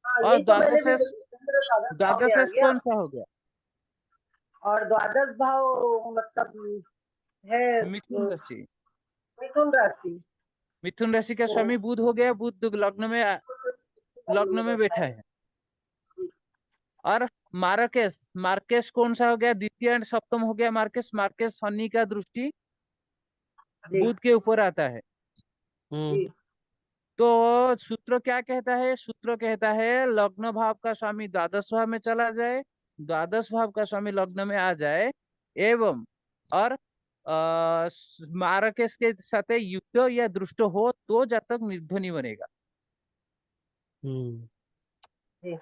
हाँ, और यही तो मैंने भी चंद्र द्वादश भाव में आ द्वादश गया। कौन सा हो गया? और द्वादश भाव मतलब है मिथुन राशि। मिथुन राशि। मिथुन राशि का तो स्वामी बुध हो गया। बुध लग्न में बैठा है। और मार्केश, मार्केश कौन सा हो गया? द्वितीय एंड सप्तम हो गया मार्केश। मार्केश शनि का दृष्टि जी बुध के ऊपर आता है। हम्म। जी तो सूत्र क्या कहता है? सूत्र कहता है लग्न भाव का स्वामी द्वादश भाव में चला जाए, द्वादश भाव का स्वामी लग्न में आ जाए, एवं और मार्केश के साथ युक्त या दृष्ट हो तो जातक निर्धनी बनेगा। हम्म। जी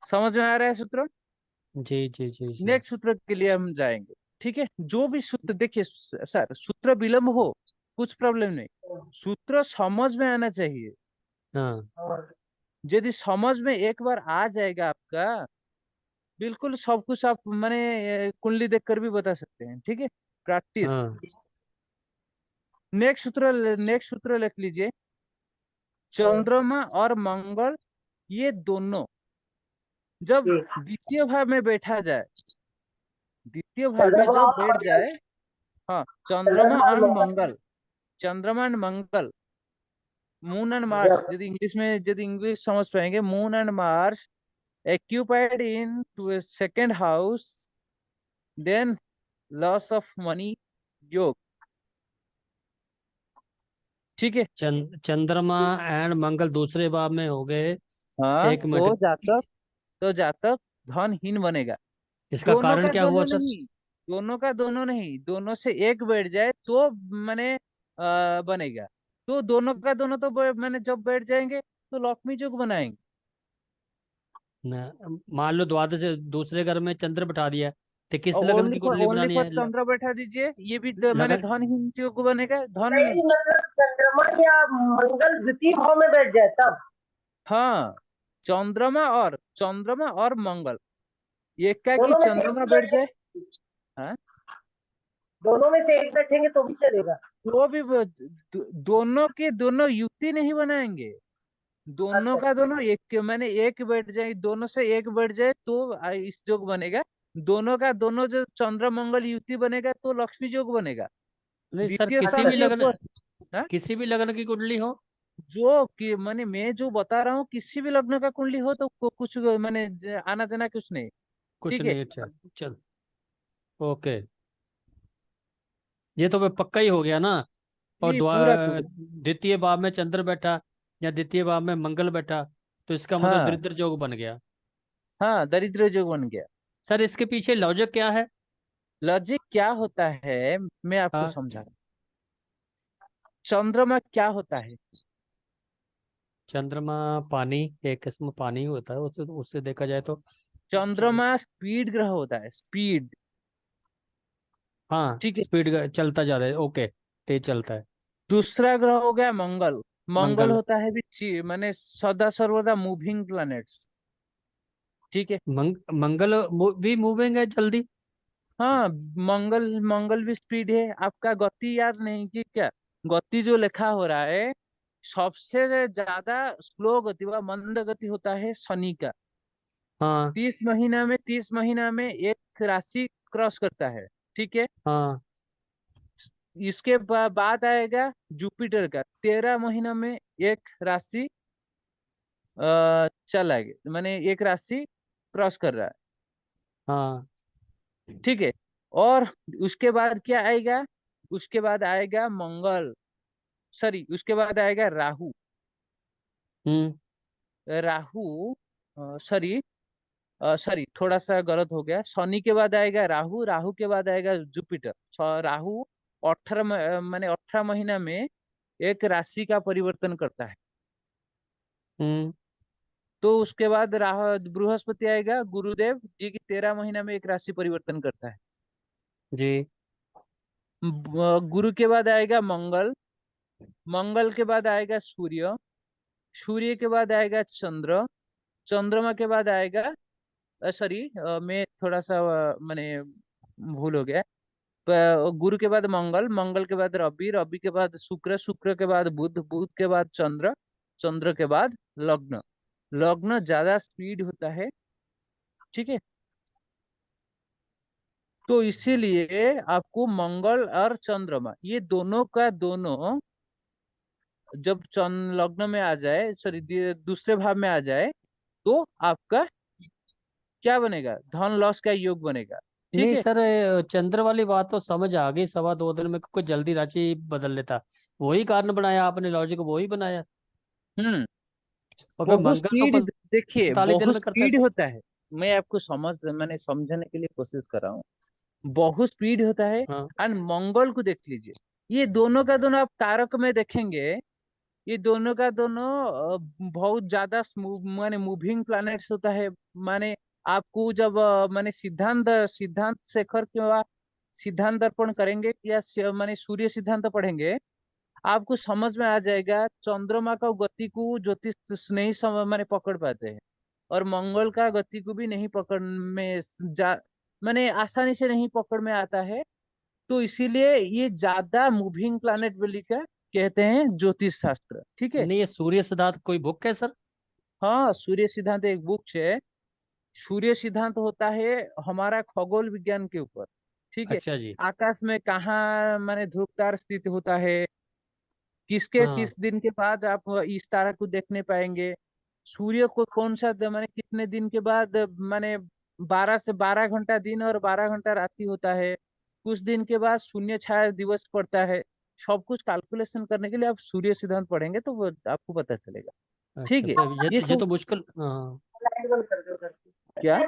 समझ में आ रहा है सूत्र? जी जी जी जी। नेक्स्ट सूत्र के लिए हम जाएंगे। ठीक है। जो भी सूत्र देखिए सर, सूत्र विलंब हो कुछ प्रॉब्लम नहीं, सूत्र समझ में आना चाहिए। हाँ। और यदि समझ में एक बार आ जाएगा आपका, बिल्कुल सब कुछ आप माने कुंडली देखकर भी बता सकते हैं। ठीक है, प्रैक्टिस। हाँ नेक्स्ट सूत्र लिख लीजिए। चंद्रमा और मंगल, ये दोनों जब जी। द्वितीय भाव में बैठा जाए, द्वितीय भाव में चंद्रमा जब और बैठ मंगल। जाए, हाँ, चंद्रमा चंद्रमा और एंड मंगल। मंगल, चंद्रमा and Mangal, moon and Mars, yes. यदि इंग्लिश समझ पाएंगे, moon and Mars occupied in to a second house, then loss of money योग। ठीक है। चंद्रमा एंड मंगल दूसरे भाव में हो गए। हाँ, एक तो मिनट, जातक धनहीन बनेगा। इसका दोनों कारण का क्या हुआ दोनों सर? नहीं, दोनों नहीं, दोनों से एक बैठ जाए तो मैंने बनेगा। तो दोनों का दोनों तो मैंने जब बैठ जाएंगे तो लक्ष्मी योग बनाएंगे। मान लो द्वादश दूसरे घर में चंद्र बैठा दिया, तो किस और लग्न की कुंडली ओनली बनानी फॉर है? चंद्र बैठा दीजिए, ये भी मैंने लगन। धनहीन योग बनेगा। धन, नहीं मतलब चंद्रमा या मंगल द्वितीय भाव में बैठ जाए तब। हाँ, चंद्रमा और मंगल, एक का कि दोनों में से एक चंद्रमा बैठ बैठे, जाए। हाँ, दोनों में से एक बैठेंगे तो भी चलेगा। तो भी दोनों के दोनों युक्ति नहीं बनाएंगे। दोनों अच्छा। का दोनों एक मैंने एक बैठ जाए, दोनों से एक बैठ जाए तो इस योग बनेगा। दोनों का दोनों जो चंद्र मंगल युति बनेगा तो लक्ष्मी योग बनेगा। नहीं सर, द्वितीय अच्छा। तृतीय हाँ, किसी भी लग्न की कुंडली हो। जो कि मैंने मैं जो बता रहा हूँ, किसी भी लग्न का कुंडली हो तो कुछ मैंने आना जाना कुछ नहीं। कुछ ठीक है नहीं, अच्छा। चल, ओके, ये तो फिर पक्का ही हो गया ना। और जी, पूरा पूरा। द्वितीय भाव में चंद्र बैठा या द्वितीय भाव में मंगल बैठा, तो इसका मतलब हाँ, दरिद्र योग बन गया। हाँ, दरिद्र योग बन गया। सर इसके पीछे लॉजिक क्या है? लॉजिक क्या होता है, मैं आपको हाँ, समझा। चंद्रमा क्या होता है? चंद्रमा पानी, एक किस्म पानी होता है, उससे उससे देखा जाए तो। च- चंद्रमा स्पीड ग्रह होता है, स्पीड। हाँ, ठीक है। स्पीड चलता जा रहा है, ओके, तेज चलता है। दूसरा ग्रह हो गया मंगल। मंगल मंगल। होता है भी माने सदा सर्वदा मूविंग प्लैनेट्स। ठीक है। मंगल भी मूविंग है जल्दी। हाँ, मंगल भी स्पीड है। आपका गति याद नहीं कि क्या? गति जो लिखा हो रहा है, सबसे ज्यादा स्लो गति व मंद गति होता है शनि का। हाँ 30 महीना में एक राशि क्रॉस करता है। ठीक है। हाँ इसके बाद आएगा जुपिटर का, 13 महीना में एक राशि चला गया, माने एक राशि क्रॉस कर रहा है। हाँ। ठीक है। और उसके बाद क्या आएगा? उसके बाद आएगा मंगल, सॉरी, उसके बाद आएगा राहु। हम्म। राहु, सॉरी, सॉरी, थोड़ा सा गलत हो गया। शनि के बाद आएगा राहु, राहु के बाद आएगा जुपिटर। राहु 18 माने 18 महीना में एक राशि का परिवर्तन करता है। हम्म। तो उसके बाद राह बृहस्पति आएगा, गुरुदेव जी की 13 महीना में एक राशि परिवर्तन करता है। जी। गुरु के बाद आएगा मंगल, मंगल के बाद आएगा सूर्य, सूर्य के बाद आएगा चंद्र, चंद्रमा के बाद आएगा, सॉरी, मैं थोड़ा सा मैंने भूल हो गया। गुरु के बाद मंगल, मंगल के बाद रवि, रवि के बाद शुक्र, शुक्र के बाद बुध, बुध के बाद चंद्र, चंद्र के बाद लग्न। लग्न ज्यादा स्पीड होता है। ठीक है। तो इसीलिए आपको मंगल और चंद्रमा, ये दोनों का दोनों जब चंद्र लग्न में आ जाए, सॉरी, दूसरे भाव में आ जाए, तो आपका क्या बनेगा? धन लॉस का योग बनेगा। ठीक नहीं है। सर, चंद्र वाली बात तो समझ आ गई, 2.25 दिन में कोई जल्दी रांची बदल लेता। वही कारण बनाया आपने, लॉजिक वही बनाया। हम्म। और फिर बहुत मंगल तो स्पीड, देखिए 45 दिन बहुत में करता है स्पीड सर। होता है। मैं आपको मैंने समझाने के लिए कोशिश कर रहा हूँ। बहुत स्पीड होता है। हाँ। एंड मंगल को देख लीजिए, ये दोनों का दोनों आप कारक में देखेंगे, ये दोनों का दोनों बहुत ज्यादा माने मूविंग प्लैनेट्स होता है। माने आपको जब माने सिद्धांत सिद्धांत शेखर के सिद्धांत दर्पण करेंगे या माने सूर्य सिद्धांत पढ़ेंगे, आपको समझ में आ जाएगा। चंद्रमा का गति को ज्योतिष नहीं समझ माने पकड़ पाते हैं, और मंगल का गति को भी नहीं पकड़ में माने आसानी से नहीं पकड़ में आता है। तो इसीलिए ये ज्यादा मूविंग प्लैनेट बोली का कहते हैं ज्योतिष शास्त्र। ठीक है। नहीं, ये सूर्य सिद्धांत कोई बुक है सर? हाँ, सूर्य सिद्धांत एक बुक है। सूर्य सिद्धांत होता है हमारा खगोल विज्ञान के ऊपर। ठीक है। अच्छा जी। आकाश में कहाँ माने ध्रुव तारा स्थित होता है, किसके हाँ। किस दिन के बाद आप इस तारा को देखने पाएंगे, सूर्य को कौन सा माने कितने दिन के बाद माने 12 से 12 घंटा दिन और 12 घंटा रात्रि होता है, कुछ दिन के बाद शून्य छाया दिवस पड़ता है। सब कुछ कैलकुलेशन करने के लिए आप सूर्य सिद्धांत पढ़ेंगे तो वो आपको पता चलेगा। अच्छा, ठीक है। तो ये ये सब तो मुश्किल, हाँ, लाइट बंद कर दो करके। क्या,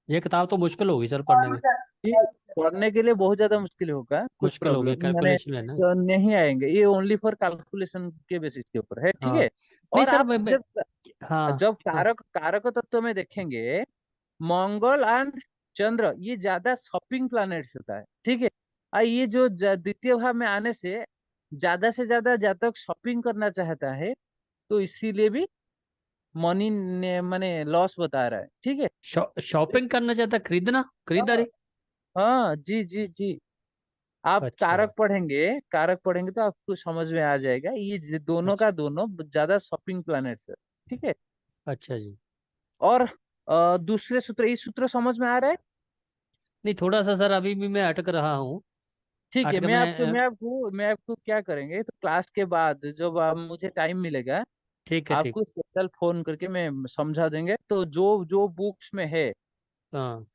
ये किताब तो मुश्किल होगी सर पढ़ने में। ये पढ़ने के लिए बहुत ज्यादा मुश्किल होगा, कुछ मुश्किल होगी, प्रॉब्लम माने कैलकुलेशन है ना। जो नहीं आएंगे, ये ओनली फॉर कैलकुलेशन के बेसिस के ऊपर है। ठीक हाँ। है। नहीं और सर, आप जब हाँ। जब हाँ। कारक कारक तत्व में देखेंगे, मंगल एंड चंद्र ये ज्यादा शॉपिंग प्लैनेट्स होता है। ठीक है। और ये जो द्वितीय भाव में आने से ज्यादा जातक शॉपिंग करना चाहता है, तो इसीलिए भी मनी ने माने लॉस बता रहा है। ठीक है। शॉपिंग करना चाहता, खरीदना, हाँ, खरीदारी। हाँ, जी जी जी। आप अच्छा। कारक पढ़ेंगे तो आपको समझ में आ जाएगा, ये दोनों अच्छा। का दोनों ज्यादा शॉपिंग प्लैनेट्स है। ठीक है। अच्छा जी। और दूसरे सूत्र, इस सूत्र समझ में आ रहा है। नहीं, थोड़ा सा सर अभी भी मैं अटक रहा हूँ। ठीक है। अटक मैं मैं आपको क्या करेंगे, तो क्लास के बाद जब आप मुझे टाइम मिलेगा, ठीक है, ठीक। आपको स्पेशल फोन करके मैं समझा देंगे। तो जो जो बुक्स में है हाँ,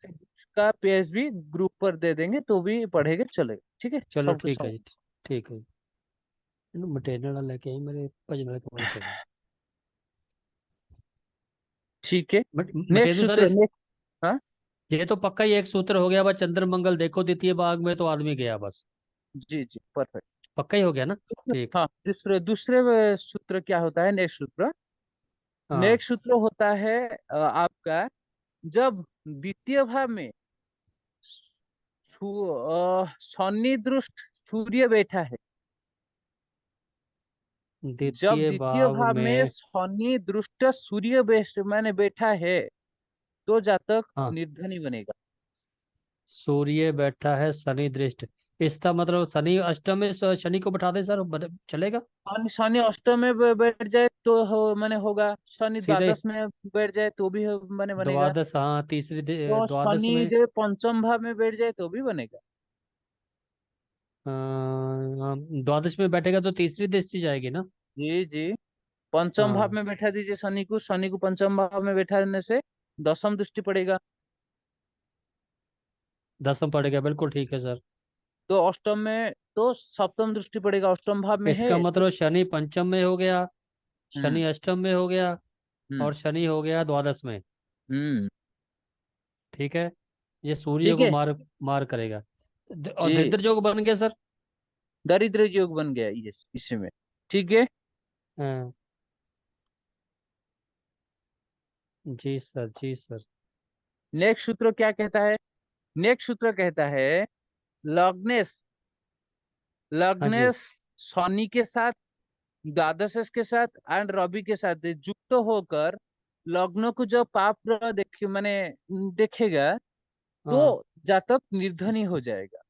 का पेज भी ग्रुप पर दे देंगे, तो भी पढ़ेंगे चलेगा। ठीक है। चलो सब कुछ ठीक है समझ। जी। ठीक है। मटेरियल लेके आई मेरे भजन के बड़े चले। ठीक है। नेक्स्ट मटेरियल सर, सूत्र, नेक्स्ट। हाँ, ये तो पक्का ही एक सूत्र हो गया, बस चंद्र मंगल देखो द्वितीय भाग में तो आदमी गया बस। जी जी, परफेक्ट। पक्का ही हो गया ना। ठीक। हाँ, दूसरे दूसरे सूत्र क्या होता है, नेक्स्ट सूत्र। हाँ। नेक्स्ट सूत्र होता है आपका, जब द्वितीय भाव में शनि दृष्ट सूर्य बैठा है। जब द्वितीय द्वितीय भाव भाव में में। शनि दृष्ट सूर्य माने बैठा है, तो जातक हाँ, निर्धनी बनेगा। सूर्य बैठा है शनि दृष्ट। इसका मतलब शनि अष्टम में शनि को बैठा दे सर, चलेगा? शनि शनि अष्टम में बैठ जाए तो माने होगा, शनि सीधे द्वादश में बैठ जाए तो भी माने बनेगा। द्वादश, हाँ, तो द्वादश शनि में। जो पंचम भाव में बैठ जाए तो भी बनेगा। द्वादश में बैठेगा तो तीसरी दृष्टि जाएगी ना। जी जी। पंचम भाव हाँ, में बैठा दीजिए शनि को पंचम भाव में बैठाने से दसम दृष्टि पड़ेगा। दसम पड़ेगा, बिल्कुल ठीक है सर। तो अष्टम में तो सप्तम दृष्टि पड़ेगा, अष्टम भाव में इसका है तो। मतलब शनि पंचम में हो गया, हम्म शनि अष्टम में हो गया, हम्म और शनि हो गया द्वादश में। हम्म। ठीक है। ये सूर्य ठीक को है। मार मार करेगा। और जी, दरिद्र योग बन गया सर। दरिद्र योग बन गया ये इसमें। ठीक है। हाँ, जी सर, जी सर। नेक्स्ट सूत्र क्या कहता है, नेक्स्ट सूत्र कहता है, लग्नेश हाँ जी। लग्नेश शनि के साथ, द्वादश के साथ एंड रवि के साथ युक्त होकर लग्न को जब पाप ग्रह देखे माने देखेगा, तो हाँ, जातक निर्धनी हो जाएगा।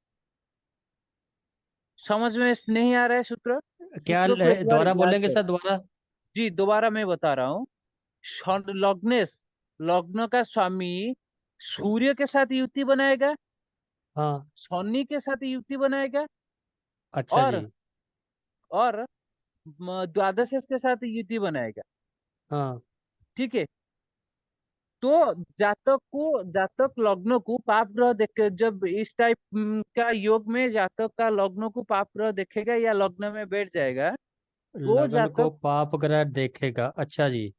समझ में नहीं आ रहा है सूत्र, क्या सूत्र को एक बार दोबारा याद बोलेंगे करो। सर, दोबारा? जी, दोबारा मैं बता रहा हूँ। लग्नेश लग्न का स्वामी सूर्य के साथ युति बनाएगा, हाँ। शनि के साथ युति बनाएगा, अच्छा जी। और और द्वादश के साथ युति बनाएगा। हाँ। ठीक है। तो जातक लग्न को पाप ग्रह देखे, जब इस टाइप का योग में जातक का लग्न को पाप ग्रह देखेगा या लग्न में बैठ जाएगा, तो लगन को जातक पाप ग्रह देखेगा, अच्छा जी।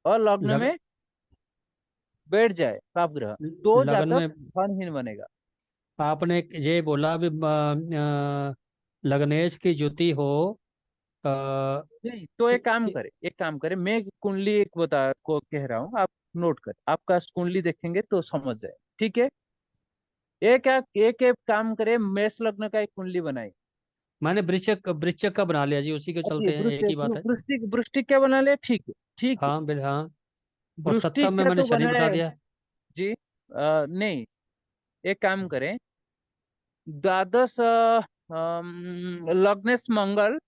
और लग्न लग में बैठ जाए पाप ग्रह, तो लगन जातक में धनहीन बनेगा। आपने ये बोला अभी, लग्नेश की जुति हो। अ, नहीं, तो कि, कि, एक काम करे, मैं कुंडली एक बता को कह रहा हूँ, आप नोट कर, आपका कुंडली देखेंगे तो समझ जाए। ठीक है। एक एक काम करे, मेष लग्न का एक कुंडली बनाई, मैंने वृश्चिक वृश्चिक का बना लिया जी, उसी के जी चलते हैं, एक ही बात है। वृश्चिक वृश्चिक क्या बना ले, ठीक है, ठीक है। हाँ हाँ। और वृश्चिक सप्तम में का मैंने तो शनि बना बिठा है। दिया। जी, नहीं, एक काम करें, द्वादश लग्नेश मंगल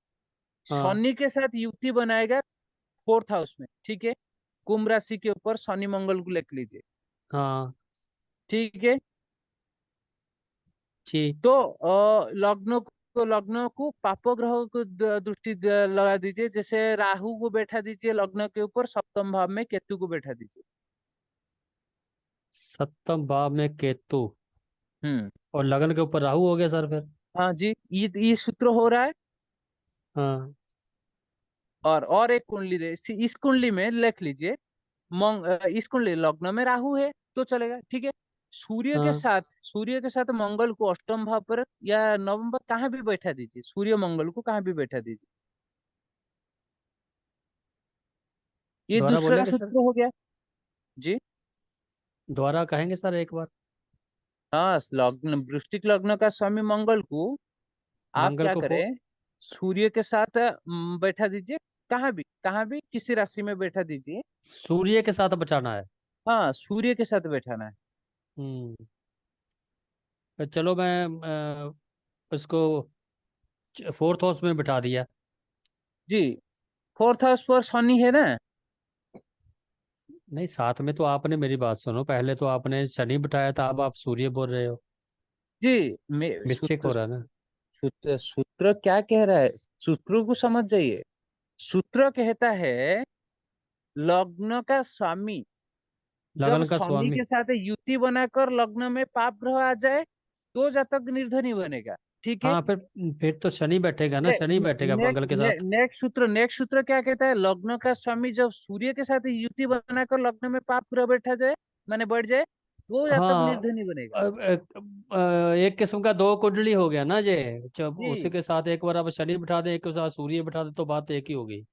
हाँ शनि के साथ युति बनाएगा फोर्थ हाउस में, ठीक है। कुंभ राशि के ऊपर शनि मंगल को लिख लीजिए, हाँ ठीक है। जी। तो लग्न को पाप ग्रह को दृष्टि लगा दीजिए, जैसे राहु को बैठा दीजिए लग्न के ऊपर, सप्तम भाव में केतु को बैठा दीजिए। सप्तम भाव में केतु हम्म। और लगन के ऊपर राहु हो गया सर फिर। हाँ जी, ये सूत्र हो रहा है। हाँ और एक कुंडली दे, इस कुंडली में लिख लीजिए, इस कुंडली लग्न में राहु है तो चलेगा, ठीक है। हाँ। सूर्य के साथ मंगल को अष्टम भाव पर या नवम पर कहाँ भी बैठा दीजिए, सूर्य मंगल को कहाँ भी बैठा दीजिए। ये दोबारा दूसरा बोलेंगे सर? सूत्र हो गया। जी, दोबारा कहेंगे सर एक बार? हाँ, लग्न वृश्चिक लग्न का स्वामी मंगल को आप मंगल क्या को करें, सूर्य के साथ बैठा दीजिए, कहाँ भी किसी राशि में बैठा दीजिए। सूर्य के साथ बचाना है। हाँ, सूर्य के साथ बैठाना है। हम्म। तो चलो मैं उसको फोर्थ हाउस में बिठा दिया। जी, फोर्थ हाउस पर शनि है ना। नहीं, साथ में तो आपने मेरी बात सुनो, पहले तो आपने शनि बिठाया था, अब आप सूर्य बोल रहे हो। जी, मैं मिस्टेक सूत्र हो रहा है ना। सूत्र सूत्र क्या कह रहा है, सूत्र को समझ जाइए। सूत्र कहता है, लग्न का स्वामी जब लगन का शनि स्वामी। के साथ युति बनाकर लग्न में पाप ग्रह आ जाए तो जातक निर्धनी बनेगा, ठीक है। हाँ, फिर तो शनि बैठेगा ना, शनि बैठेगा मंगल नेक्स्ट के साथ। नेक्स्ट सूत्र क्या कहता है, लग्न का स्वामी जब सूर्य के साथ युति बनाकर लग्न में पाप ग्रह बैठा जाए, माने बढ़ जाए, तो जातक हाँ। निर्धनी बनेगा। एक किस्म का दो कुंडली हो गया ना ये, जब उसी जी, के साथ एक बार आप शनि बिठा दे, एक के साथ सूर्य बिठा दे, तो बात एक ही हो गई।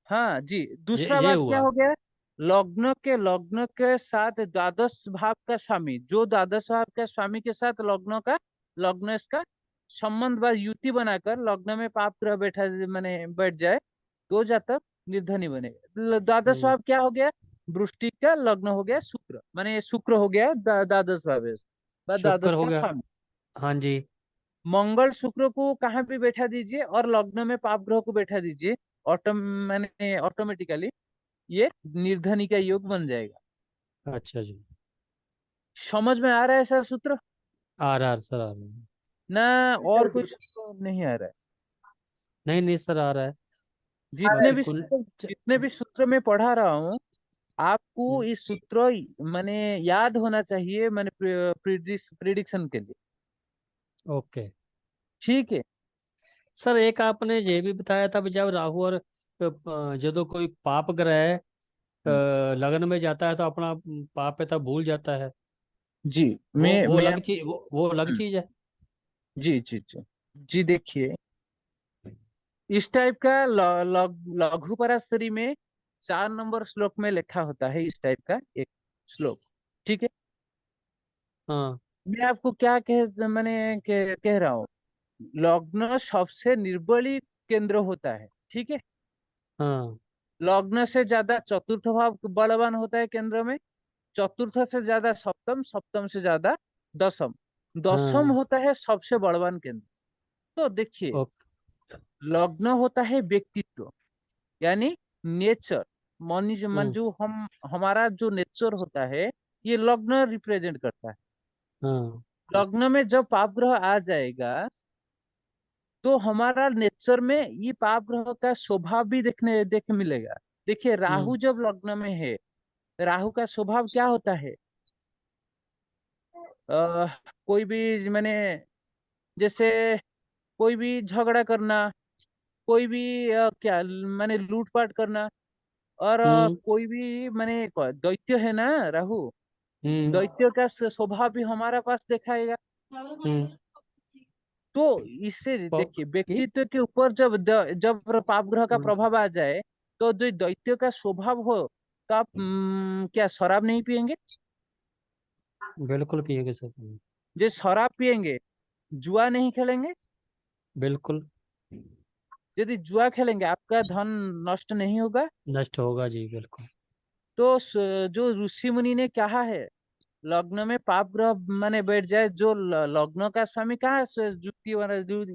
हाँ जी। दूसरा ये बात क्या हुआ। हो गया, लग्न के साथ द्वादश भाव का स्वामी, जो द्वादश भाव का स्वामी के साथ लग्न इसका संबंध व युति बनाकर लग्न में पाप ग्रह बैठा माने बैठ जाए, तो जातक निर्धनी बनेगा। द्वादश हम्म। भाव क्या हो गया, वृश्चिक का लग्न हो गया शुक्र, माने शुक्र हो गया द्वादश भाव शुक्र द्वादश हो का गया। स्वामी। हाँ जी। मंगल शुक्र को कहाँ भी बैठा दीजिए और लग्न में पाप ग्रह को बैठा दीजिए, मैंने ऑटोमेटिकली ये निर्धनी का योग बन जाएगा। अच्छा जी। समझ में आ रहा है सर सूत्र, आ रहा है सर, आ रहा है। ना और कुछ तो नहीं आ रहा है। नहीं नहीं सर, आ रहा है। जितने भी बिल्कुल। सूत्र जितने भी सूत्र मैं पढ़ा रहा हूँ, आपको हम्म, इस सूत्र मैंने याद होना चाहिए, मैंने प्रिडिक्शन के लिए, ओके। ठीक है। सर एक आपने ये भी बताया था, जब राहु और जो कोई पाप ग्रह हम्म, लगन में जाता है तो अपना पाप पिता भूल जाता है। जी, वो मैं अलग चीज, वो अलग हम्म, चीज है। जी जी जी जी, देखिए, इस टाइप का लघु पराशरी में 4 नंबर श्लोक में लिखा होता है, इस टाइप का एक श्लोक, ठीक है। हाँ मैं आपको क्या कह रहा हूँ, लग्न सबसे निर्बली केंद्र होता है, ठीक है। हाँ लग्न से ज्यादा चतुर्थ भाव बलवान होता है केंद्र में, चतुर्थ से ज्यादा सप्तम, सप्तम से ज्यादा दसम, दसम हाँ। होता है सबसे बलवान केंद्र। तो देखिए, ओ, लग्न होता है व्यक्तित्व, यानी नेचर, मनुष्य मन, हम्म, जो हमारा जो नेचर होता है, ये लग्न रिप्रेजेंट करता है। हाँ लग्न में जब पाप ग्रह आ जाएगा, तो हमारा नेचर में ये पाप ग्रह का स्वभाव भी देख मिलेगा। देखिए, हम्म राहु जब लग्न में है, राहु का स्वभाव क्या होता है, कोई भी मैंने, जैसे कोई भी झगड़ा करना, कोई भी क्या मैंने लूटपाट करना, और हम्म कोई भी मैंने दैत्य है ना राहु, हम्म दैत्य का स्वभाव भी हमारा पास दिखाएगा। हम्म। तो इससे देखिए, ये व्यक्तित्व के ऊपर जब पाप ग्रह का हम्म, प्रभाव आ जाए, तो जो दैत्य का स्वभाव हो, तो आप क्या शराब नहीं पियेंगे, बिल्कुल पिएंगे सर। जो शराब पियेंगे, जुआ नहीं खेलेंगे, बिल्कुल। यदि जुआ खेलेंगे आपका धन नष्ट नहीं होगा। नष्ट होगा जी, बिल्कुल। तो जो ऋषि मुनि ने कहा है, लग्न में पाप ग्रह माने बैठ जाए, जो लग्न का स्वामी कहाँ से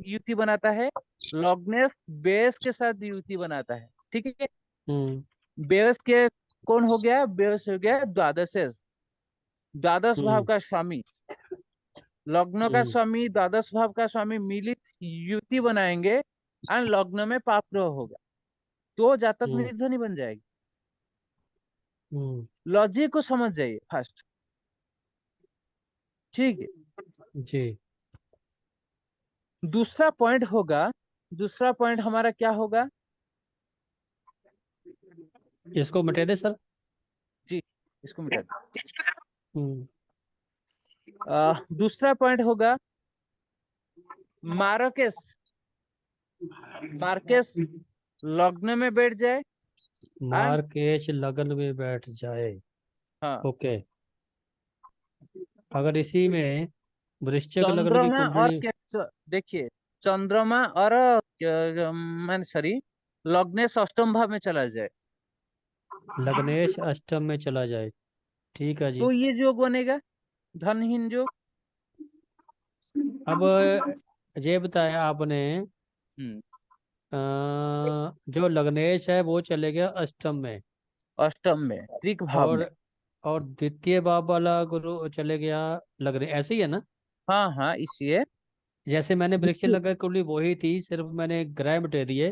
युति बनाता है, लग्न बेस के साथ युति बनाता है। ठीक है। हम्म बेस के कौन हो गया, बेस हो गया द्वादशेश, द्वादश भाव हम्म का स्वामी, लग्न का हम्म स्वामी, द्वादश भाव का स्वामी मिलित युति बनाएंगे और लग्न में पाप ग्रह होगा, तो जातक हम्म निर्धनी बन जाएगी। हम्म लॉजिक को समझ जाइए फर्स्ट। ठीक है। जी। दूसरा पॉइंट होगा, दूसरा पॉइंट हमारा क्या होगा। इसको मिटा दे सर। जी, इसको मिटा हम्म दूसरा पॉइंट होगा मार्केस, मार्केस लग्न में बैठ जाए एंड, मार्केश लगन में बैठ जाए। हाँ, ओके। अगर इसी में वृश्चिक लग्न की चंद्रमा और कुंडली, देखिए, चंद्रमा और मान सॉरी, लग्नेश अष्टम भाव में चला जाए, लग्नेश अष्टम में चला जाए, ठीक है जी। तो ये योग बनेगा धनहीन योग। अब ये बताया आपने, हम्म। अ, जो लग्नेश है वो चले गया अष्टम में, अष्टम में त्रिक भाव में। और और द्वितीय भाव वाला गुरु चले गया लग्न, ऐसे ही है ना? हाँ हाँ, इसलिए जैसे मैंने वृश्चिक देखिए। लग्न की कुंडली वही थी, सिर्फ मैंने ग्रह मिटा दिए।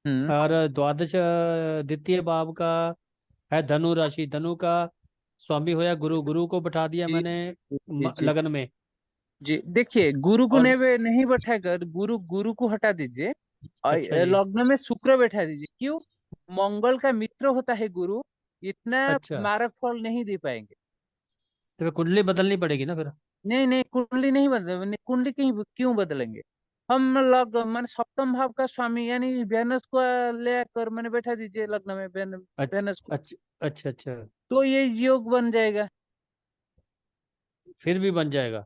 हम्म। और द्वादश द्वितीय भाव का है धनु राशि, धनु का स्वामी होया गुरु, गुरु को बैठा दिया जी मैंने जी जी लगन में। जी, देखिए गुरु को और नहीं नहीं बैठाकर, गुरु गुरु को हटा दीजिए और अच्छा जी। लग्न में शुक्र बैठा दीजिए। क्यों? मंगल का मित्र होता है गुरु, इतना अच्छा, मारक फल नहीं दे पाएंगे। तो फिर कुंडली बदलनी पड़ेगी ना फिर? नहीं नहीं, कुंडली नहीं बदल, कुंडली क्यों बदलेंगे। हम लग मैंने सप्तम भाव का स्वामी यानी वेनस को लेकर मैंने बैठा दीजिए लग्न में, अच्छा वेनस को, अच्छा अच्छा अच्छा। तो ये योग बन जाएगा। फिर भी बन जाएगा?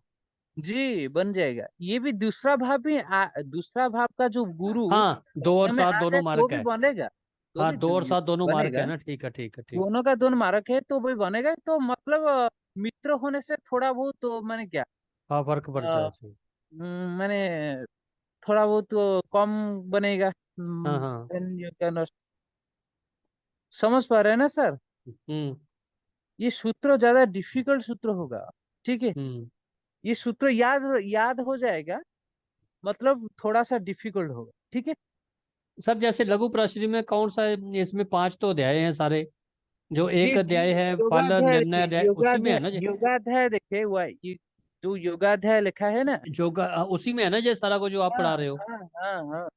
जी बन जाएगा। ये भी दूसरा भाव भी दूसरा भाव का जो गुरु हाँ, दो और लग्न में सात आ दोनों जाए तो मार्क भी है। बनेगा, तो हाँ, भी दो और सात दोनों मार्क है बनेगा। ना, ठीक है ठीक है ठीक। दोनों का दोनों मारक है तो भी बनेगा। तो मतलब मित्र होने से थोड़ा बहुत तो मैंने क्या, हाँ, फर्क पड़ता है अ, उसमें। मैंने थोड़ा बहुत तो कम बनेगा। हाँ हाँ। then you can समझ पा रहे हैं ना सर। हम्म ये सूत्र ज्यादा डिफिकल्ट सूत्र होगा। ठीक है। हम्म ये सूत्र याद याद हो जाएगा, मतलब थोड़ा सा डिफिकल्ट होगा। ठीक है। सर, जैसे लघु प्रश्न में कौन सा इसमें 5 तो अध्याय हैं सारे, जो एक जी जी, अध्याय है फल योगाध्याय निर्णय देखिए, अध्याय, उसी में है योगाध्याय, ना जी? योगाध्याय देखिए, जो योगाध्याय लिखा है ना। उसी में है ना ये सारा को जो आप हाँ पढ़ा रहे हो? हाँ हाँ हाँ।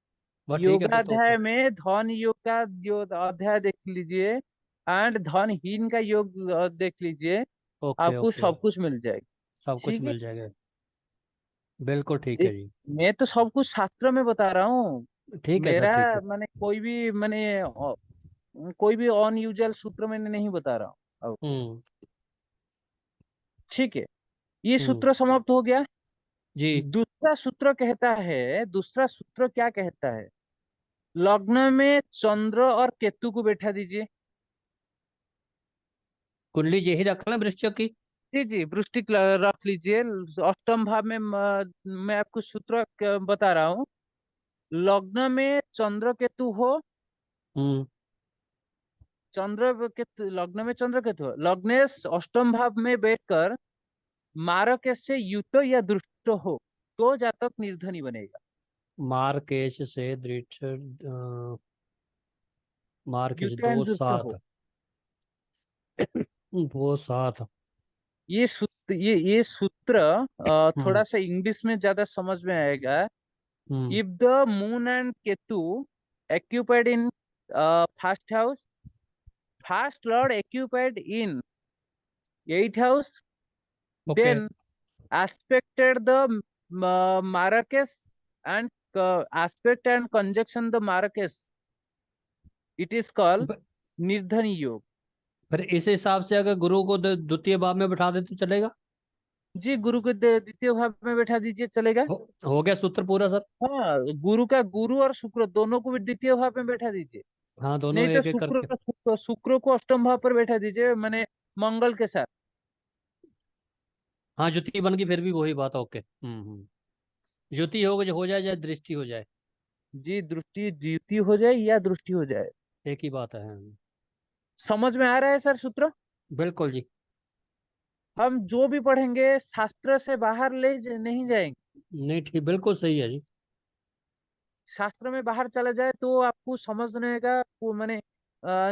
बस ठीक है फिर तो, ओके। योगाध्याय में धन योग का जो अध्याय देख लीजिए एंड धनहीन का योग देख लीजिए, ओके आपको ओके, सब कुछ मिल जाएगा। सब कुछ ठीक है। मिल जाएगा। बिल्कुल ठीक जी, है जी। मैं तो सब कुछ शास्त्र में बता रहा हूँ। ठीक है सर, मेरा ठीक है। मैंने कोई भी अनयूजुअल सूत्र मैंने नहीं बता रहा हूँ अब। हम्म ठीक है। ये हम्म सूत्र समाप्त हो गया। जी। दूसरा सूत्र कहता है, दूसरा सूत्र क्या कहता है, लग्न में चंद्र और केतु को बैठा दीजिए। कुंडली यही रखना वृश्चिक की? जी जी, वृश्चिक रख लीजिए। अष्टम भाव में मैं आपको सूत्र बता रहा हूँ। लग्न में चंद्र केतु हो, हम्म चंद्र केतु लग्न में चंद्र केतु हो, लग्नेश अष्टम भाव में बैठकर मारक से युत या दृष्ट हो, तो जातक निर्धनी बनेगा। मार्केश से दृढ़, मार्केश युत दो एंड दृष्ट हो। सात, वो सात। ये सूत्र हम्म थोड़ा सा इंग्लिश में ज्यादा समझ में आएगा। Hmm if the moon and Ketu occupied in first house, first lord occupied in eighth house, okay. then aspected the Marrakesh and aspect and conjunction the Marrakesh, it is called Nirdhani Yoga. फिर इस हिसाब से अगर गुरु को द्वितीय भाव में बैठा दे तो चलेगा? जी, गुरु को द्वितीय भाव में बैठा दीजिए, चलेगा। हो गया सूत्र पूरा सर। हाँ, गुरु और शुक्र दोनों को भी द्वितीय भाव में बैठा दीजिए। हाँ, दोनों नहीं तो एक एक करके। शुक्र को अष्टम भाव पर बैठा दीजिए, माने मंगल के साथ। हाँ, ज्योति बन गई, फिर भी वही बात। ओके। ज्योति हो जाए या दृष्टि हो जाए, जी, दृष्टि द्वितीय हो जाए या दृष्टि हो जाए। एक ही बात है। समझ में आ रहा है सर सूत्र? बिल्कुल जी। हम जो भी पढ़ेंगे शास्त्र से बाहर नहीं जाएंगे। नहीं, ठीक, बिल्कुल सही है जी। शास्त्र में बाहर चला जाए तो आपको समझने का माने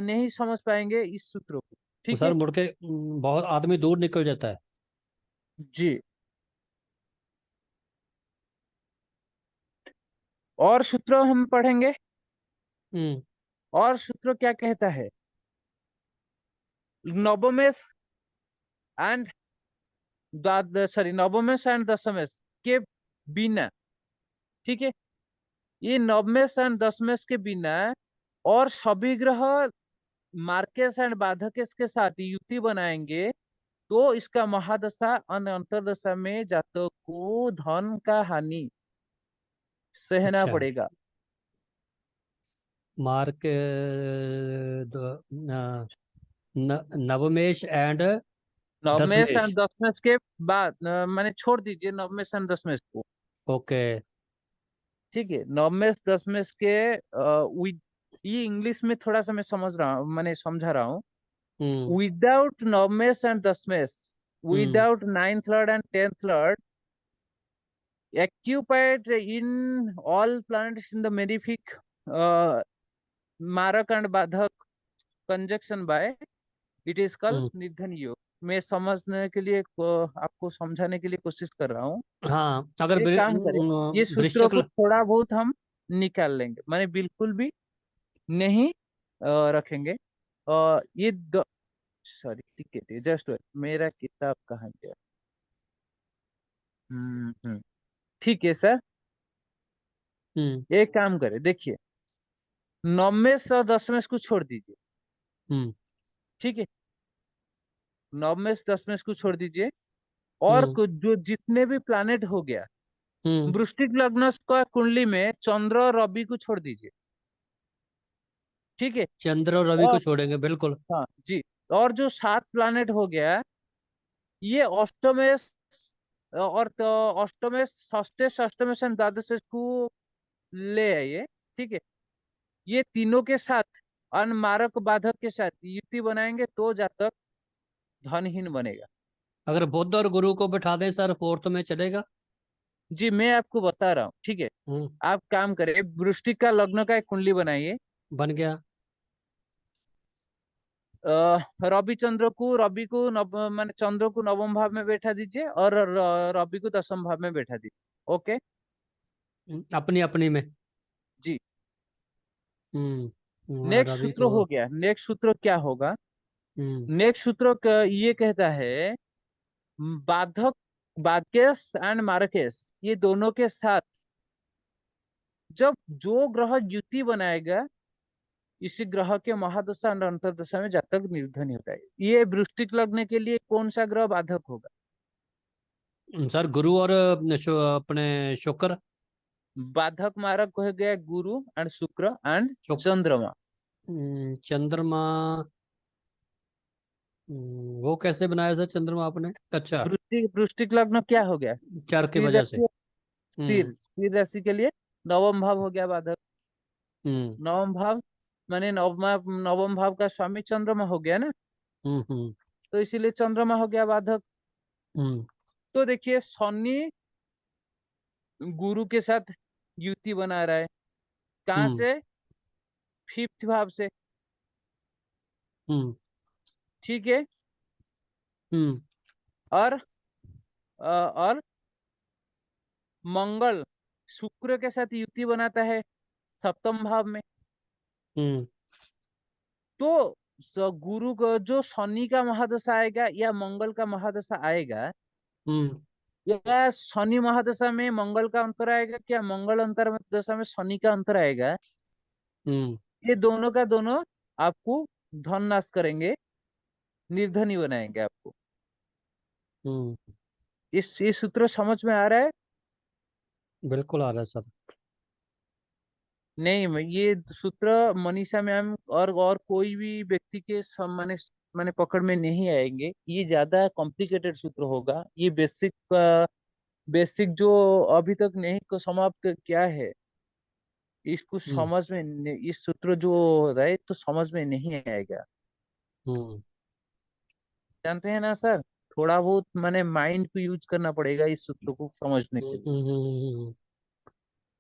नहीं समझ पाएंगे इस सूत्र को। ठीक सर है। मुड़ के बहुत आदमी दूर निकल जाता है। जी। और सूत्र हम पढ़ेंगे। हम्म। और सूत्र क्या कहता है? नवमेश एंड सॉरी, नवमेश एंड दशमेश के बिना, ठीक है, ये नवमेश एंड दशमेश के बिना और सभी ग्रह मार्केश एंड बाधकेश के साथ युति बनाएंगे तो इसका महादशा अंतरदशा में जातक को धन का हानि सहना अच्छा। पड़ेगा। मार्क नवमेश एंड नवमेश दशमेश। एंड दशमेश के बाद मैंने छोड़ दीजिए नवमेश एंड दशमेश को। ओके। ठीक है, नवमेश दशमेश के विद, ये इंग्लिश में थोड़ा सा मैं समझ रहा हूँ, मैंने समझा रहा हूँ। हम्म। विदाउट नवमेश एंड दशमेश, hmm. without ninth lord and tenth lord occupied in all planets in the malefic uh, Marak and Badhak conjunction by, it is called हम्म। निर्धन योग। मैं समझने के लिए आपको समझाने के लिए कोशिश कर रहा हूँ। हाँ, अगर एक काम करें, ये सूत्रों वृश्चिक को थोड़ा बहुत हम निकाल लेंगे, माने बिल्कुल भी नहीं रखेंगे। ये सॉरी, ठीक है, जस्ट मेरा किताब कहाँ गया? ठीक है सर। हम्म। एक काम करें, देखिए, नवमेश और दशमेश को छोड़ दीजिए। हम्म। ठीक है, नवमेश दशमेश को छोड़ दीजिए। और हम्म। जो जितने भी प्लानेट हो गया, हम्म। वृश्चिक लग्न का कुंडली में चंद्र और रवि को छोड़ दीजिए। ठीक है। चंद्र और रवि को और छोड़ेंगे, बिल्कुल। हाँ जी, और जो 7 प्लानेट हो गया, ये अष्टमेश और तो अष्टमेश, षष्ठेश, अष्टमेश और द्वादश को ले आइए। ठीक है, ये तीनों के साथ अनमारक बाधक के साथ युति बनाएंगे तो जातक धनहीन बनेगा। अगर बुध और गुरु को बिठा दें सर फोर्थ में, चलेगा? जी, मैं आपको बता रहा हूँ। ठीक है, हम्म। आप काम करें, वृश्चिक का लग्न का एक कुंडली बनाइए। बन गया। रवि को माने चंद्र को नवम भाव में बैठा दीजिए और रवि को दसम भाव में बैठा दीजिए। ओके। अपनी अपनी में। जी। हम्म। नेक्स्ट रवि सूत्र को। हो गया। नेक्स्ट सूत्र क्या होगा? हम्म। नेक्स्ट सूत्र ये कहता है, बाधक, बाधकेश एंड मारकेश, ये दोनों के साथ जब जो ग्रह युति बनाएगा, इसी ग्रह के महादशा और अंतरदशा में जातक निर्धन होता है। ये वृश्चिक लग्न के लिए कौन सा ग्रह बाधक होगा? सर गुरु और अपने शुक्र। बाधक मारक हो गया गुरु एंड शुक्र एंड शुक्र। चंद्रमा। चंद्रमा। वो कैसे बनाया सर चंद्रमा आपने? अच्छा। वृश्चिक वृश्चिक लग्न क्या हो गया? चर की स्थिर वजह से। राशि। हम्म। स्थिर राशि के लिए नवम भाव हो गया बाधक। हम्म। नवम भाव माने नवम भाव का स्वामी चंद्रमा हो गया ना, हम्म। हम्म। तो इसीलिए चंद्रमा हो गया बाधक। हम्म। तो देखिए, शनि गुरु के साथ युति बना रहा है, कहाँ हम्म। से? 5th भाव से। हम्म। ठीक है। हम्म। और और मंगल शुक्र के साथ युति बनाता है 7th भाव में। हम्म। तो गुरु को जो शनि का महादशा आएगा या मंगल का महादशा आएगा, हम्म। या शनि महादशा में मंगल का अंतर आएगा, क्या मंगल अंतर दशा में शनि का अंतर आएगा, हम्म। ये दोनों का दोनों आपको धन नाश करेंगे, निर्धनी बनाएंगे आपको। हम्म। इस सूत्र समझ में आ रहा है? बिल्कुल आ रहा है सर। नहीं, ये सूत्र मनीषा मैम और कोई भी व्यक्ति के माने माने पकड़ में नहीं आएंगे। ये ज्यादा कॉम्प्लिकेटेड सूत्र होगा। ये बेसिक जो अभी तक नहीं को समाप्त किया है, इसको हम्म समझ में इस सूत्र जो रहे तो समझ में नहीं आएगा। हम्म जानते हैं ना सर, थोड़ा बहुत माने माइंड को यूज करना पड़ेगा इस सूत्र को समझने हम्म के लिए। हम्म, हम्म, हम्म।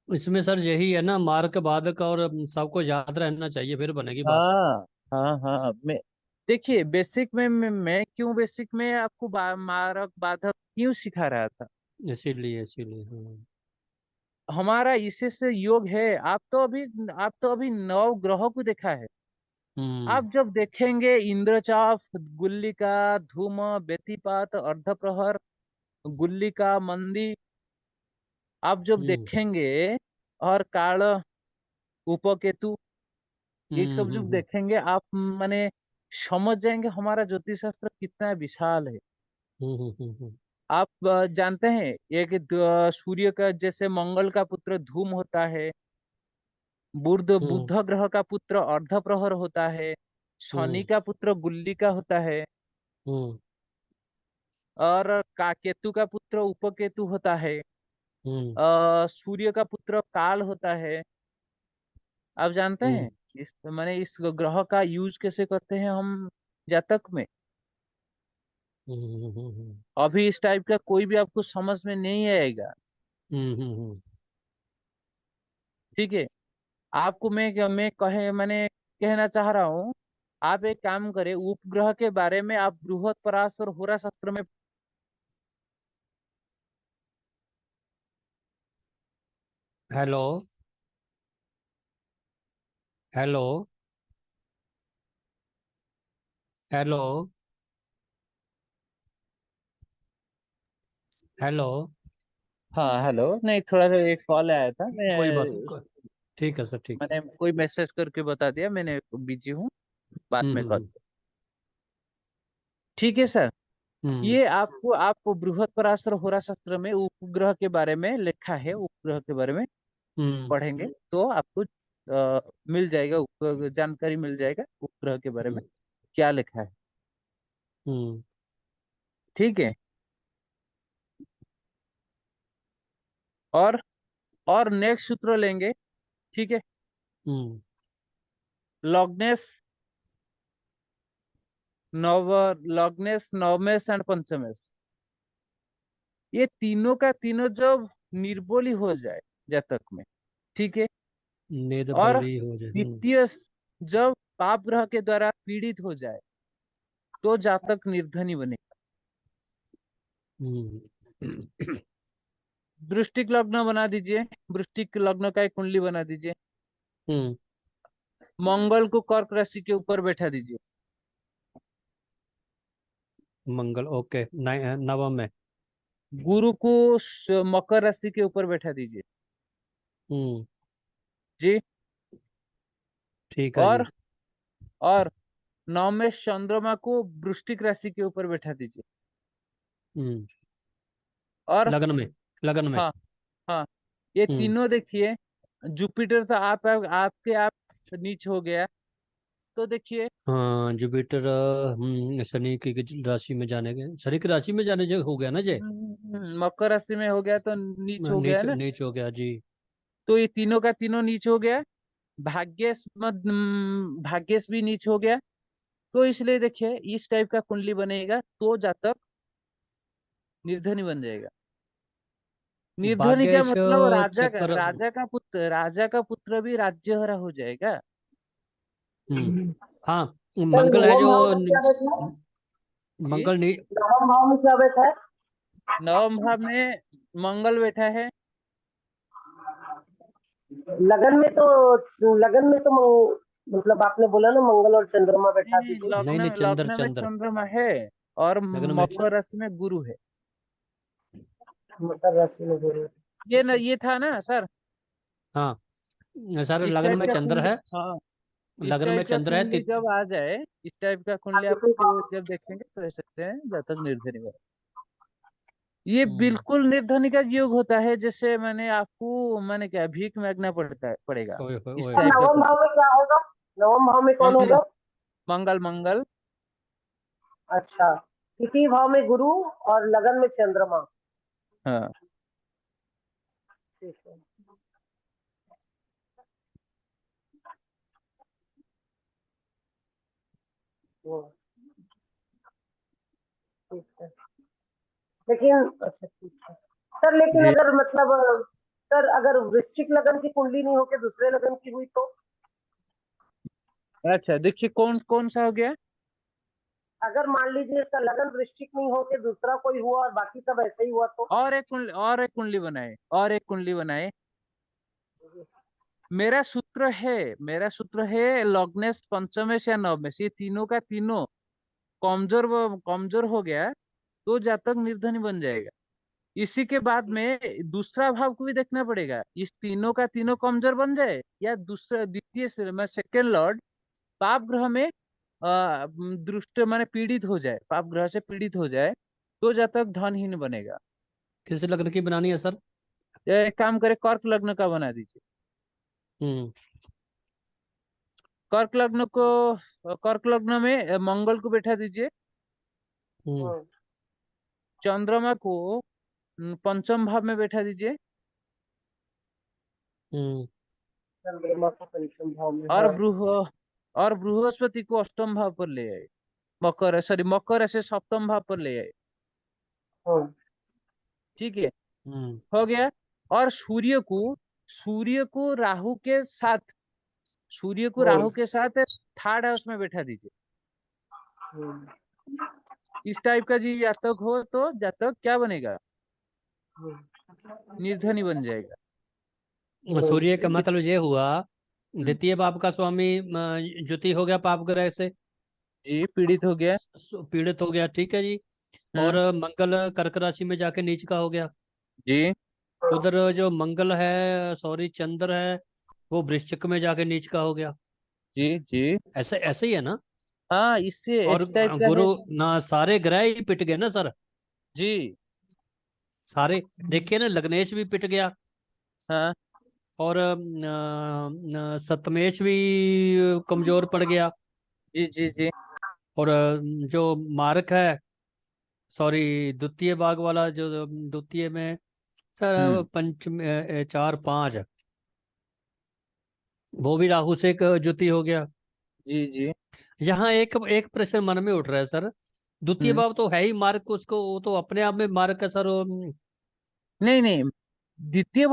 इसमें सर यही है ना, मार्क बाधक और सबको याद रहना चाहिए, फिर बनेगी बात। हाँ हाँ हाँ। मैं देखिए, बेसिक में मैं क्यों बेसिक में आपको मारक बाधक क्यों सिखा रहा था? इसीलिए इसीलिए हाँ। हमारा इसी से योग है। आप तो अभी नौ ग्रहों को देखा है। हम्म आप जब देखेंगे इंद्रचाप, गुल्लिका, धूम, व्यतिपात, अर्धप्रहर, गुल्लिका, मंदी, आप जब हम्म देखेंगे, और काल, उपकेतु, ये हम्म सब हम्म जब हम्म देखेंगे आप माने समझ जाएंगे हमारा ज्योतिष शास्त्र कितना विशाल है। हम्म हम्म हम्म हम्म आप जानते हैं, एक सूर्य का जैसे मंगल का पुत्र धूम होता है, बुध हम्म बुध ग्रह का पुत्र अर्धप्रहर होता है, शनि हम्म का पुत्र गुल्लिका होता है, हम्म और का केतु का पुत्र उपकेतु होता है, हम्म सूर्य का पुत्र काल होता है। आप जानते हम्म हैं इस माने इस ग्रह का यूज कैसे करते हैं हम जातक में? हम्म हम्म अभी इस टाइप का कोई भी आपको समझ में नहीं आएगा। हम्म। ठीक है। आपको मैं कहे मैंने कहना चाह रहा हूँ, आप एक काम करें, उपग्रह के बारे में आप बृहद परास और होरा शास्त्र में। Hello hello hello hello. हाँ हेलो, नहीं थोड़ा सा एक कॉल आया था, कोई बात ठीक है सर, ठीक है। मैंने कोई मैसेज करके बता दिया, मैंने बिजी हूँ, बाद हम्म में कॉल। हम्म ठीक है सर। हम्म ये आपको बृहद पराशर होरा शास्त्र में उपग्रह के बारे में लिखा है। उपग्रह के बारे में हम्म पढ़ेंगे तो आपको मिल जाएगा, जानकारी मिल जाएगा उपग्रह के बारे में हम्म क्या लिखा है। हम्म ठीक है। और और नेक्स्ट सूत्र लेंगे। ठीक है। हम्म लॉग्नेस, नव लॉग्नेस, नवमेश एंड पंचमेश, ये तीनों का तीनों जब निर्बोली हो जाए जातक में, ठीक है, नींद और बल्ली हो जाए। द्वितीय जब पाप ग्रह के द्वारा पीड़ित हो जाए, तो जातक निर्धनी बने। हम्म वृश्चिक लग्न बना दीजिए, वृश्चिक लग्न का एक कुंडली बना दीजिए। हम्म मंगल को कर्क राशि के ऊपर बैठा दीजिए। मंगल ओके, नवम में। गुरु को मकर राशि के ऊपर बैठा दीजिए। हम्म जी। ठीक है जी। और और नवमेश चंद्रमा को वृश्चिक राशि के ऊपर बैठा दीजिए। हम्म और लगन में, लगन में। हाँ हाँ, ये हम्म तीनों देखिए, जुपिटर तो आपके आप नीच हो गया। तो देखिए, हाँ जुपिटर शनि की राशि में जाने गए, शनि की राशि में जाने जो हो गया ना जे। मकर राशि में हो गया तो नीच हो गया नीच ना। नीच हो गया जी। तो ये तीनों का तीनों नीच हो गया। भाग्येश भी नीच हो गया। तो इसलिए देखिए, इस टाइप का कुंडली बनेगा तो जातक निर्धनी बन जाएगा। निर्धनी का भाग्यश मतलब चक्कर। राजा का पुत्र भी राज्यहरा हो जाएगा। हम्म हाँ, सर मंगल है नवम जो भाव में क्या बैठा है? जी। मंगल नहीं। नवम भाव में क्या बैठा है? नवम भाव में मंगल बैठा है। लगन में तो मतलब आपने बोला ना मंगल और चंद्रमा नहीं बैठा नहीं, दीजिए। नहीं नहीं, लग्न चंद्र लग्न में चंद्र। चंद्रमा है, और लगन में मकर राशि में गुरु है। मकर राशि में गुरु। ये था ना सर। हाँ सर, इस लगन टाइप में का चंद्र कुंडली, है। हाँ, इस लगन में टाइप का चंद्र है कुंडली जब आ जाए, इस टाइप का कुंडली आप आप देखो, जब देखेंगे तो कह सकते हैं जातक निर्धनी है। ये बिल्कुल निर्धनी का योग होता है, जैसे मैंने आपको मैंने क्या भीख मांगना पड़ेगा, ओए ओए इस ओए और टाइप का नवम कुछ। भाव में क्या होगा? नवम भाव में कौन मंगल होगा? मंगल मंगल। अच्छा, तृतीय भाव में गुरु और लगन में चंद्रमा। हाँ। ठीक है। वो, ठीक है। लेकिन अच्छा ठीक है सर, लेकिन जी। अगर मतलब सर अगर वृश्चिक लगन की कुंडली नहीं होके दूसरे लगन की हुई तो? अच्छा देखिए, कौन कौन सा हो गया। अगर मान लीजिए इसका लगन वृश्चिक नहीं होके दूसरा कोई हुआ और बाकी सब ऐसे ही हुआ तो? और एक कुंडली बनाए। मेरा सूत्र है लग्नेश पंचमेश या नवमेश, ये तीनों का तीनों कमजोर कमजोर हो गया तो जातक निर्धनी बन जाएगा। इसी के बाद में दूसरा भाव को भी देखना पड़ेगा, इस तीनों का तीनों कमजोर बन जाए या दूसरा द्वितीय में सेकेंड लॉर्ड पाप ग्रह में दुष्ट माने पीड़ित हो जाए, पाप ग्रह से पीड़ित हो जाए तो जातक धनहीन बनेगा। किस लग्न की बनानी है सर? या एक काम करे, कर्क लग्न का बना दीजिए। हम्म कर्क लग्न को कर्क लग्न में मंगल को बैठा दीजिए। हम्म हम्म, चंद्रमा को पंचम भाव में बैठा दीजिए। हम्म चंद्रमा का पंचम भाव में, और हाँ। बृहस्पति को अष्टम भाव पर ले आए। मकर ऐसे सप्तम भाव पर ले आए। हम्म, ठीक है, हम्म हो गया। और सूर्य को हम्म, राहु के साथ थर्ड हाउस में बैठा दीजिए। हम्म, इस टाइप का जी जातक हो तो जातक क्या बनेगा, हम्म, निर्धनी बन जाएगा। सूर्य का इस मतलब ये हुआ, द्वितीय भाव का स्वामी ज्योति हो गया पाप ग्रह से, जी पीड़ित हो गया। पीड़ित हो गया, ठीक है जी। और हाँ मंगल कर्क राशि में जाके नीच का हो गया। जी उधर जो मंगल है, सॉरी चंद्र है, वो वृश्चिक में जाके नीच का हो गया। जी जी। ऐसे ऐसे ही है ना? हाँ, इससे और इस टाइप का गुरु है। ना, सारे ग्रह ही पिट गए ना सर? जी। सारे, देखिए ना, लग्नेश भी पिट गया, हाँ और सप्तमेश भी कमजोर पड़ गया, जी जी जी। और जो मारक है, सॉरी द्वितीय भाग वाला, जो द्वितीय में सर हम्म। पंच चार पांच, वो भी राहु से एक ज्योति हो गया। जी जी। यहाँ एक एक प्रश्न मन में उठ रहा है सर, द्वितीय हम्म। भाव तो है ही मार्क, उसको वो तो अपने आप में मार्क है सर। नहीं नहीं, द्वितीय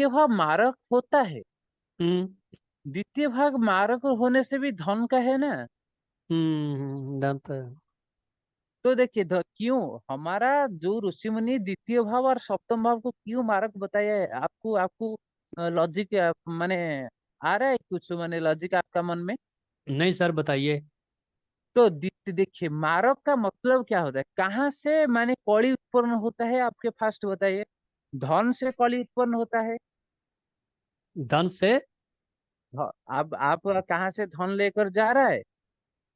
भाव मारक होता है। हम्म द्वितीय भाग मारक होने से भी धन का है ना। जानता है। तो देखिए क्यों हमारा जो ऋषि मुनि द्वितीय भाव और सप्तम भाव को क्यों मारक बताया है, आपको आपको लॉजिक माने आ रहा है कुछ, माने लॉजिक आपका मन में। नहीं सर, बताइए। तो देखिए, मारक का मतलब क्या होता है, कहाँ से माने कौड़ी उत्पन्न होता है, आपके फास्ट बताइए। धन से कौड़ी उत्पन्न होता है। धन से? अब आप कहाँ से धन लेकर जा रहा है।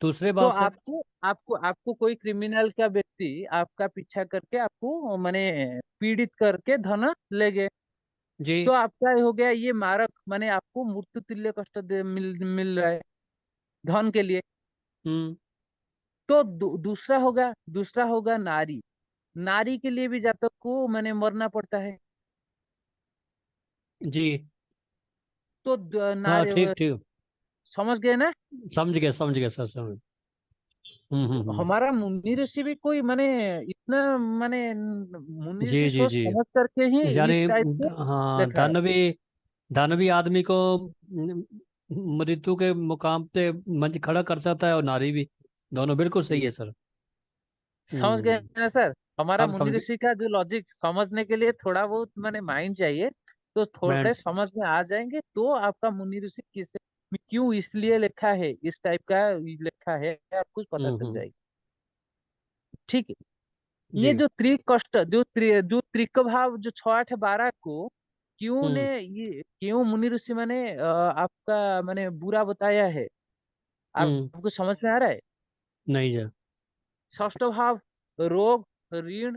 दूसरे तो भाव से। आपको आपको आपको कोई क्रिमिनल का व्यक्ति आपका पीछा करके आपको माने पीड़ित करके धन ले गए। जी। तो आपका हो गया ये मारक, माने आपको मृत्यु तुल्य कष्ट मिल रहा है धन के लिए। हम्म तो दूसरा होगा नारी। नारी के लिए भी जातक को माने मरना पड़ता है। जी। तो हाँ, नारी ठीक ठीक। समझ गए ना। समझ गया सर, समझ। तो हम्म। हमारा मुनि ऋषि भी कोई माने इतना माने मुनि जी ऋषि जी सोच जी। समझ करके ही यानी इस टाइप से हाँ, लिखा है। धन भी आदमी को मृत्यु के मुकाम पे मंच खड़ा कर सकता है, और नारी भी, दोनों बिल्कुल सही है सर। समझ गए हम्म। ना सर। हमारा अब मुनि समझ। ऋषि का जो लॉजिक समझने के लिए थोड़ा बहुत माने माइंड चाहिए, तो मैं थोड़े समझ में आ जाएंगे तो आपका मुनि ऋषि किस क्यों इसलिए लिखा है, इस टाइप का लिखा है, आपको पता चल हम्म। जाएगा। ठीक है। ये जी। जो त्रिकष्ट जो त्रिक भाव जो 6 8 12 को हम्म। क्यों मुनि ऋषि मैंने आपका मैंने बुरा बताया है, हम्म। आपको समझ में आ रहा है। नहीं जा। षष्ठ भाव रोग ऋण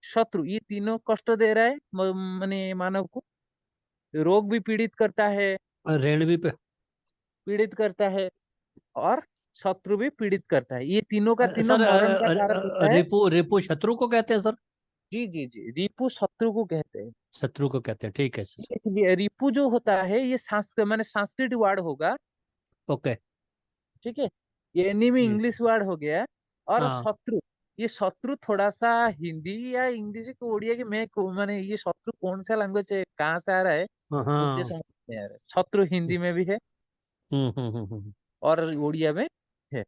शत्रु, ये तीनों कष्ट दे रहा है माने मानव को। रोग भी पीड़ित करता है, ऋण भी पे पीड़ित करता है, और शत्रु भी पीड़ित करता है। ये तीनों का तीनों सर, मरण का कारण होता है। रिपु रिपु शत्रु को कहते हैं सर? जी जी जी, रिपु शत्रु को कहते हैं। शत्रु को कहते हैं, ठीक है सर। ये रिपु जो होता है ये संस्कृत माने संस्कृत वर्ड होगा, ओके। ठीक है। ये एनिमी जी। इंग्लिश वर्ड हो गया। और हाँ शत्रु, ये शत्रु थोड़ा सा हिंदी या इंग्लिश को उड़िया की माने ये शत्रु कौन सा लैंग्वेज है, कहाँ से आ रहा है हाँ मुझे हाँ। समझ नहीं आ रहा है। शत्रु हिंदी में भी है हम्म। और उड़िया में है।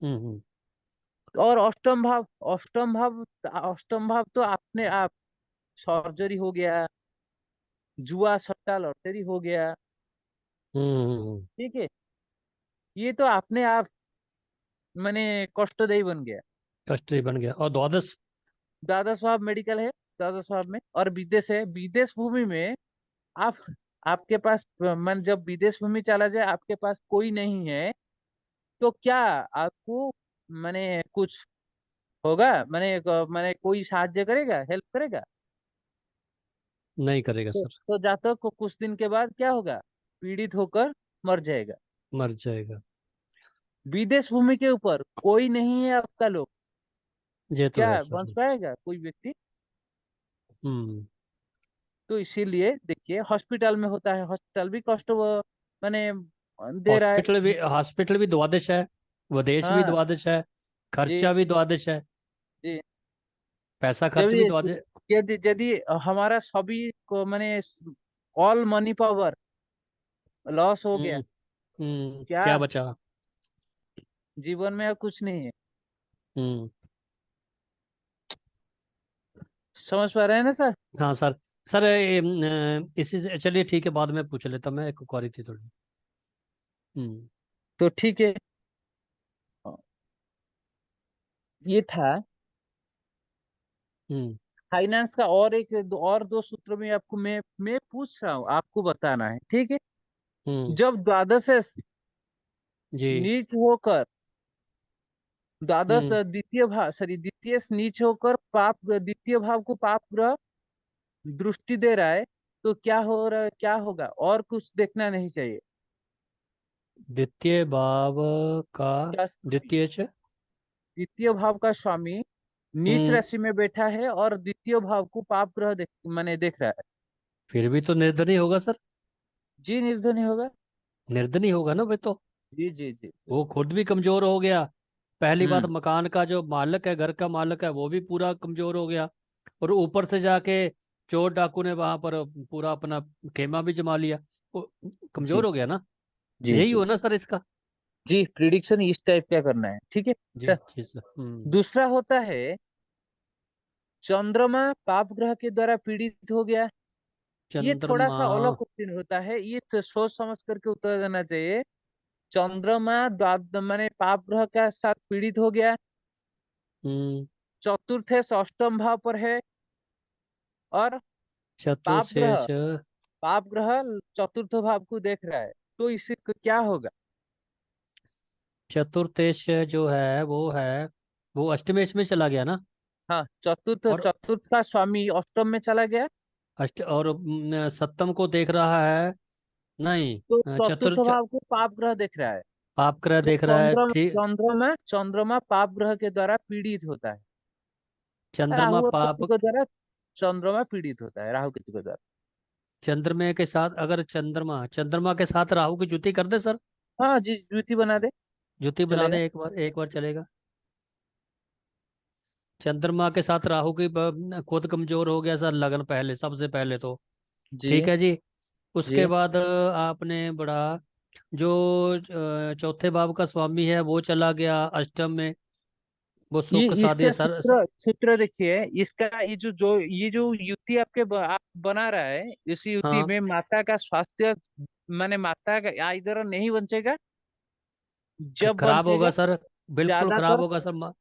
हम्म। और अष्टम भाव, अष्टम भाव, अष्टम भाव तो अपने आप सर्जरी हो गया, जुआ सट्टा लॉटरी हो गया, हम्म। ठीक है। ये तो अपने आप माने कष्टदायी बन गया। कष्ट बन गया। और द्वादश? द्वादश भाव मेडिकल है, द्वादश भाव में। और विदेश है, विदेश भूमि में आप, आपके पास मन जब विदेश भूमि चला जाए, आपके पास कोई नहीं है, तो क्या आपको माने कुछ होगा, माने कोई साहाଯ୍य करेगा, हेल्प करेगा? नहीं करेगा सर। तो जातक को कुछ दिन के बाद क्या होगा, पीड़ित होकर मर जाएगा। मर जाएगा। विदेश भूमि के ऊपर कोई नहीं है आपका लोग, ये तो है क्या बच सर। पाएगा कोई व्यक्ति? हम्म। तो इसीलिए देखिए हॉस्पिटल में होता है, हॉस्पिटल भी कष्ट माने दे रहा है। हॉस्पिटल भी द्वादश है, विदेश भी हाँ द्वादश है, जी खर्चा भी द्वादश है, जी। पैसा जब खर्च भी ये, द्वादश। यदि यदि हमारा सभी को माने ऑल मनी पावर लॉस हो गया, क्या क्या बचा? जीवन में अब कुछ नहीं है। हम्म। समझ पा रहे हैं ना सर? हाँ सर। सर, इसी से चलिए ठीक है, बाद में पूछ लेता, मैं एक क्वारी थी थोड़ी। हम्म। तो ठीक है, ये था हम्म। फाइनेंस का। और और दो सूत्र में आपको मैं पूछ रहा हूँ, आपको बताना है, ठीक है। हम्म। जब द्वादश से जी। नीच होकर, द्वादश हम्म। द्वितीय भाव, सॉरी द्वितीय से नीच होकर पाप, द्वितीय भाव को पाप ग्रह दृष्टि दे रहा है, तो क्या हो रहा है, क्या होगा, और कुछ देखना नहीं चाहिए। द्वितीय भाव का क्या, द्वितीय द्वितीय भाव का स्वामी नीच हम्म। राशि में बैठा है और द्वितीय भाव को पाप ग्रह माने देख रहा है। फिर भी तो निर्धनी होगा सर। जी निर्धन होगा। निर्धनी होगा ना भाई तो। जी जी जी जी। वो खुद भी कमजोर हो गया। पहली बात, हम्म। मकान का जो मालिक है, घर का मालिक है, वो भी पूरा कमजोर हो गया। और ऊपर से जाके चोर डाकू ने वहां पर पूरा अपना खेमा भी जमा लिया। वो जी कमजोर हो गया ना। जी यही जी हो ना सर इसका? जी, प्रिडिक्शन इस टाइप का करना है, ठीक है जी सर। जी सर। दूसरा होता है चंद्रमा पाप ग्रह के द्वारा पीड़ित हो गया। ये थोड़ा चंद्रमा। सा अलग क्वेश्चन होता है, ये तो सोच समझ करके उत्तर देना चाहिए। चंद्रमा द्वाद माने पाप ग्रह का साथ पीड़ित हो गया, हम्म। चतुर्थ अष्टम भाव पर है, और पाप ग्रह, चतुर्शेष। पाप ग्रह चतुर्थ भाव को देख रहा है, तो इससे क्या होगा? चतुर्थेश जो है वो अष्टमेश में चला गया ना। हाँ, चतुर्थ, और चतुर्थ का स्वामी अष्टम में चला गया, सप्तम को देख रहा है। नहीं, तो चतुर्थ भाव को पाप ग्रह देख रहा है। पाप ग्रह तो देख रहा है, चंद्रमा, ठीक। चंद्रमा पाप ग्रह के द्वारा पीड़ित होता है। चंद्रमा राहु और केतु पाप। के द्वारा चंद्रमा पीड़ित होता है, राहु केतु के द्वारा। चंद्रमा के साथ अगर चंद्रमा चंद्रमा के साथ राहु की जुति कर दे सर। हाँ जी, युति बना दे, जुति बना चलेगा। दे, एक बार चलेगा। चंद्रमा के साथ राहु की खुद कमजोर हो गया सर, लगन पहले, सबसे पहले तो ठीक जी है जी। उसके जी। बाद आपने बड़ा जो चौथे भाव का स्वामी है वो चला गया अष्टम में। वो ये सुख साध्य इसके सर, सूत्र, सूत्र देखिए इसका, ये जो युति आपके आप बना रहा है, इस युति हाँ। में माता का स्वास्थ्य माने माता का इधर नहीं बचेगा, जब खराब होगा बचेगा सर। बिल्कुल खराब ज्यादातर होगा सर।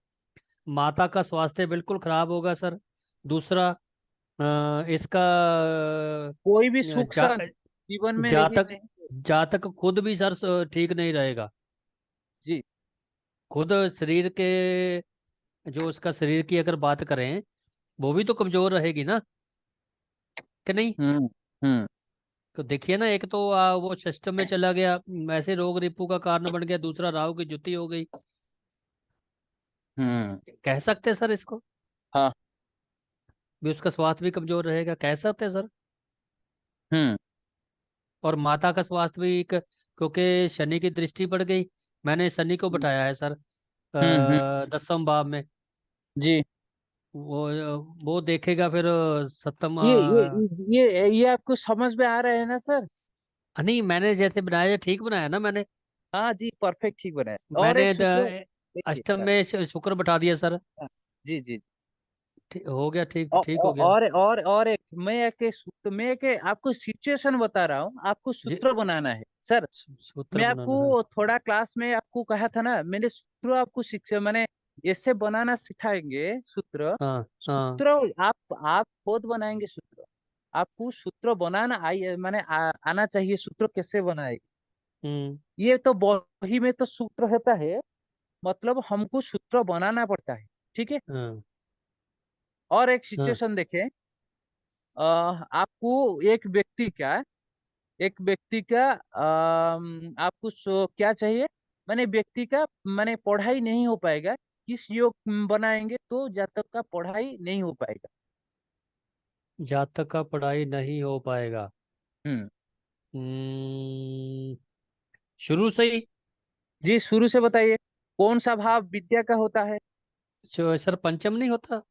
माता का स्वास्थ्य बिल्कुल खराब होगा सर। दूसरा, इसका कोई भी अ, सुख जा, शांति जीवन में नहीं जातक नहीं। जातक खुद भी सर ठीक नहीं रहेगा। जी खुद शरीर के, जो उसका शरीर की अगर बात करें, वो भी तो कमजोर रहेगी ना, कि नहीं? हम्म। हम्म। तो देखिए ना, एक तो वो सिस्टम में चला गया, ऐसे रोग रिपू का कारण बन गया, दूसरा राहु की जुति हो गई। हम्म। कह सकते हैं सर इसको हाँ। भी, उसका स्वास्थ्य भी कमजोर रहेगा, कह सकते हैं सर। हम्म। और माता का स्वास्थ्य भी क्योंकि शनि की दृष्टि पड़ गई। मैंने शनि को बताया है सर, हम्म। 10वें भाव में। जी। वो देखेगा फिर सप्तम। ये आपको समझ में आ रहा है ना सर? नहीं, मैंने जैसे बनाया ठीक बनाया ना मैंने। हाँ जी, परफेक्ट, ठीक बनाया। और मैंने एक सूत्र देखिए अष्टम सर। में शुक्र बैठा दिया सर। हाँ, जी जी। हो गया, ठीक ठीक हो गया। और एक मैं एक आपको सिचुएशन बता रहा हूँ, आपको जी, सूत्र बनाना है सर। सूत्र मैं बनाना है। आपको थोड़ा क्लास में आपको कहा था ना, मैंने सूत्र आपको शिक्षा मैंने ऐसे बनाना सिखाएंगे सूत्र। हाँ हाँ। सूत्र आप खुद बनाएंगे सूत्र। आपको सूत्र बनाना आना चाहिए, सूत्र कैसे बनाए। हम्म। ये तो बही में तो सूत्र होता है, मतलब हमको सूत्र बनाना पड़ता है। ठीक है। हाँ और एक हाँ। सिचुएशन देखें। आपको एक व्यक्ति का आपको क्या चाहिए, माने व्यक्ति का माने पढ़ाई नहीं हो पाएगा, किस योग बनाएंगे तो जातक का पढ़ाई नहीं हो पाएगा। जातक का पढ़ाई नहीं हो पाएगा। हम्म। हम्म, शुरू से ही। जी, शुरू से बताइए। कौन सा भाव विद्या का होता है? सर पंचम नहीं होता?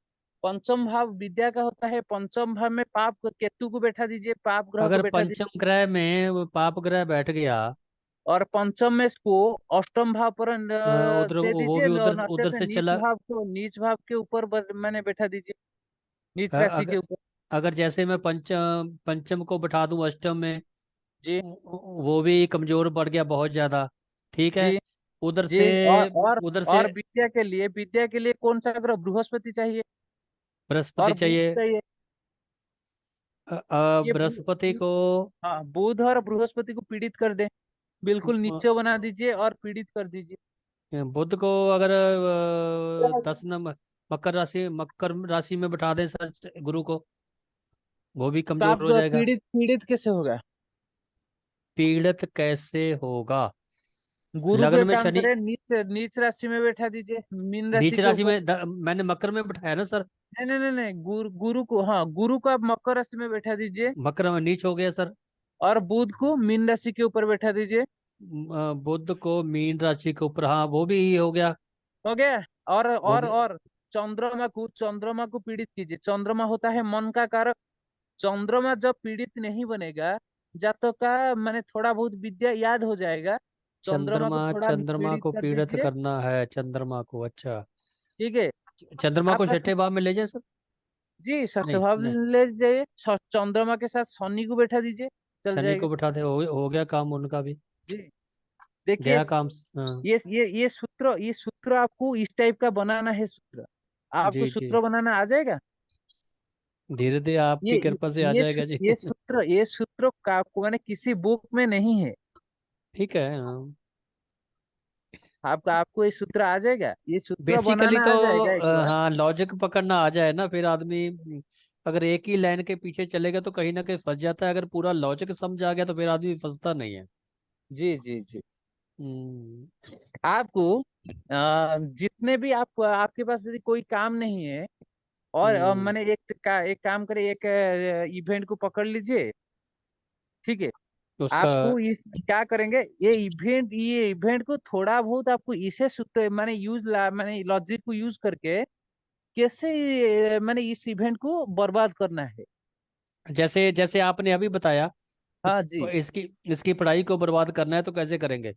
पंचम भाव विद्या का होता है। पंचम भाव में केतु को बैठा दीजिए, पाप ग्रह को अगर बैठा पंचम दीजिए। ग्रह में वो पाप ग्रह बैठ गया, और पंचम में इसको अष्टम भाव पर उधर दे वो दीजिए, भी उधर नचेत उधर से नीच चला। भाव को नीच भाव के ऊपर मैंने बैठा दीजिए, नीच राशि के अगर ऊपर। अगर जैसे मैं पंचम को बैठा दूं अष्टम में, जी वो भी कमजोर पड़ गया बहुत ज्यादा। ठीक है। जी उधर जी। से और और उधर से और विद्या के लिए कौन सा ग्रह? बृहस्पति चाहिए बृहस्पति और बुध चाहिए। चाहिए। ये बृहस्पति को हाँ, बुध और बृहस्पति को पीड़ित कर दे, बिल्कुल नीचे बना दीजिए और पीड़ित कर दीजिए। बुध को अगर 10 नंबर मकर राशि में बैठा दें सर गुरु को, वो भी तो कमजोर आप हो जाएगा। पीड़ित पीड़ित कैसे होगा? पीड़ित कैसे होगा? गुरु को लग्न एक में काम शनि। करें, नीच नीच राशि में बैठा दीजिए, मीन राशि नीच के राशि ऊपर। में मैंने मकर में बैठाया ना सर। नहीं नहीं नहीं नहीं, गुरु को, हाँ, गुरु को आप मकर राशि में बैठा दीजिए। मकर में नीच हो गया सर। और बुध को मीन राशि के ऊपर बैठा दीजिए। बुध को मीन राशि के ऊपर, हाँ वो भी हो गया। हो गया। और वो और भी। और चंद्रमा को पीड़ित कीजिए। चंद्रमा होता है मन का कारक। चंद्रमा जब पीड़ित नहीं बनेगा, जातक का माने थोड़ा बहुत विद्या याद हो जाएगा। चंद्रमा चंद्रमा को थोड़ा चंद्रमा पीड़ित को कर पीड़ित दीजिए। करना है, चंद्रमा को, अच्छा। ठीक है। चंद्रमा को आपका छठे भाव में ले जाए सर? जी, षष्ठ नहीं भाव नहीं, ले जाइए। चंद्रमा के साथ शनि को बैठा दीजिए, चल शनि जाएगा। को बैठा दे, हो गया काम उनका भी। जी। देखिए, गया काम। हाँ। ये सूत्र आपको इस टाइप का बनाना है सूत्र। आपको जी जी, सूत्र बनाना आ जाएगा। धीरे धीरे ये आपकी कृपा से आ जाएगा जी। ये सूत्र का मैंने किसी बुक में नहीं है। ठीक है, हाँ। आपको ये सूत्र आ जाएगा, ये सूत्र बेसिकली बनाना तो आ जाएगा एक बार। हाँ, लॉजिक पकड़ना आ जाए ना, फिर आदमी अगर एक ही लाइन के पीछे चलेगा तो कहीं ना कहीं फंस जाता है। अगर पूरा लॉजिक समझ आ गया तो फिर आदमी फंसता नहीं है। जी जी जी। हम्म आपको जितने भी आपके पास यदि कोई काम नहीं है, और हम्म। मैंने एक काम करे, एक इवेंट को पकड़ लीजिए। ठीक है। उसका आपको इस क्या करेंगे, ये इवेंट को थोड़ा बहुत आपको इसे सूत्र माने माने लॉजिक को यूज करके कैसे मैंने इस इवेंट को बर्बाद करना है। जैसे जैसे आपने अभी बताया कि हाँ जी इसकी इसकी पढ़ाई को बर्बाद करना है तो कैसे करेंगे?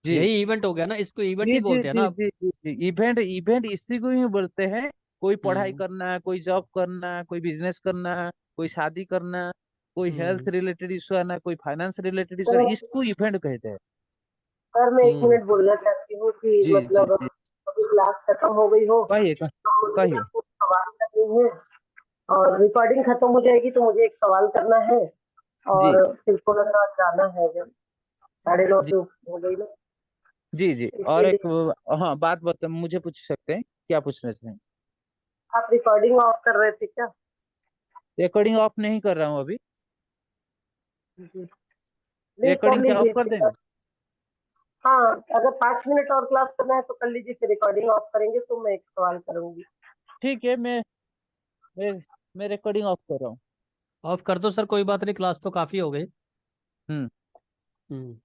जी यही इवेंट हो गया ना, इसको इवेंट जी ही जी बोलते हैं ना जी आप। जी जी जी। इवेंट इवेंट इसी को ही बोलते हैं। कोई पढ़ाई हम्म करना, कोई जॉब करना, कोई बिजनेस करना, कोई शादी करना, कोई हेल्थ हम्म रिलेटेड इशू आना, कोई फाइनेंस रिलेटेड इशू तो आना, इसको इवेंट कहते हैं। सर मैं एक हम्म। मिनट बोलना चाहती हूँ कि जी जी मतलब जी। अभी क्लास खत्म हो गई हो कहिए तो मुझे ना कहिए। कुछ सवाल करने हैं, और रिकॉर्डिंग खत्म हो जाएगी तो मुझे एक सवाल करना है, जी और फिर थोड़ा सा जाना है, जब 9:30 जी से हो गई ना, जी जी। और इसके एक लिए। हाँ, बात मुझे पूछ सकते हैं, क्या पूछना चाहें? आप रिकॉर्डिंग ऑफ कर रहे थे क्या? रिकॉर्डिंग ऑफ नहीं कर रहा हूँ अभी। जी। नहीं, कर रिकॉर्डिंग क्या ऑफ लीजिए कर फिर। देंगे? हाँ, अगर 5 मिनट और क्लास करना है तो कर लीजिए, फिर रिकॉर्डिंग ऑफ करेंगे तो मैं एक सवाल करूंगी। ठीक है, मैं मैं रिकॉर्डिंग ऑफ कर रहा हूँ। ऑफ कर दो सर, कोई बात नहीं, क्लास तो काफी हो गई। हम्म। हम्म।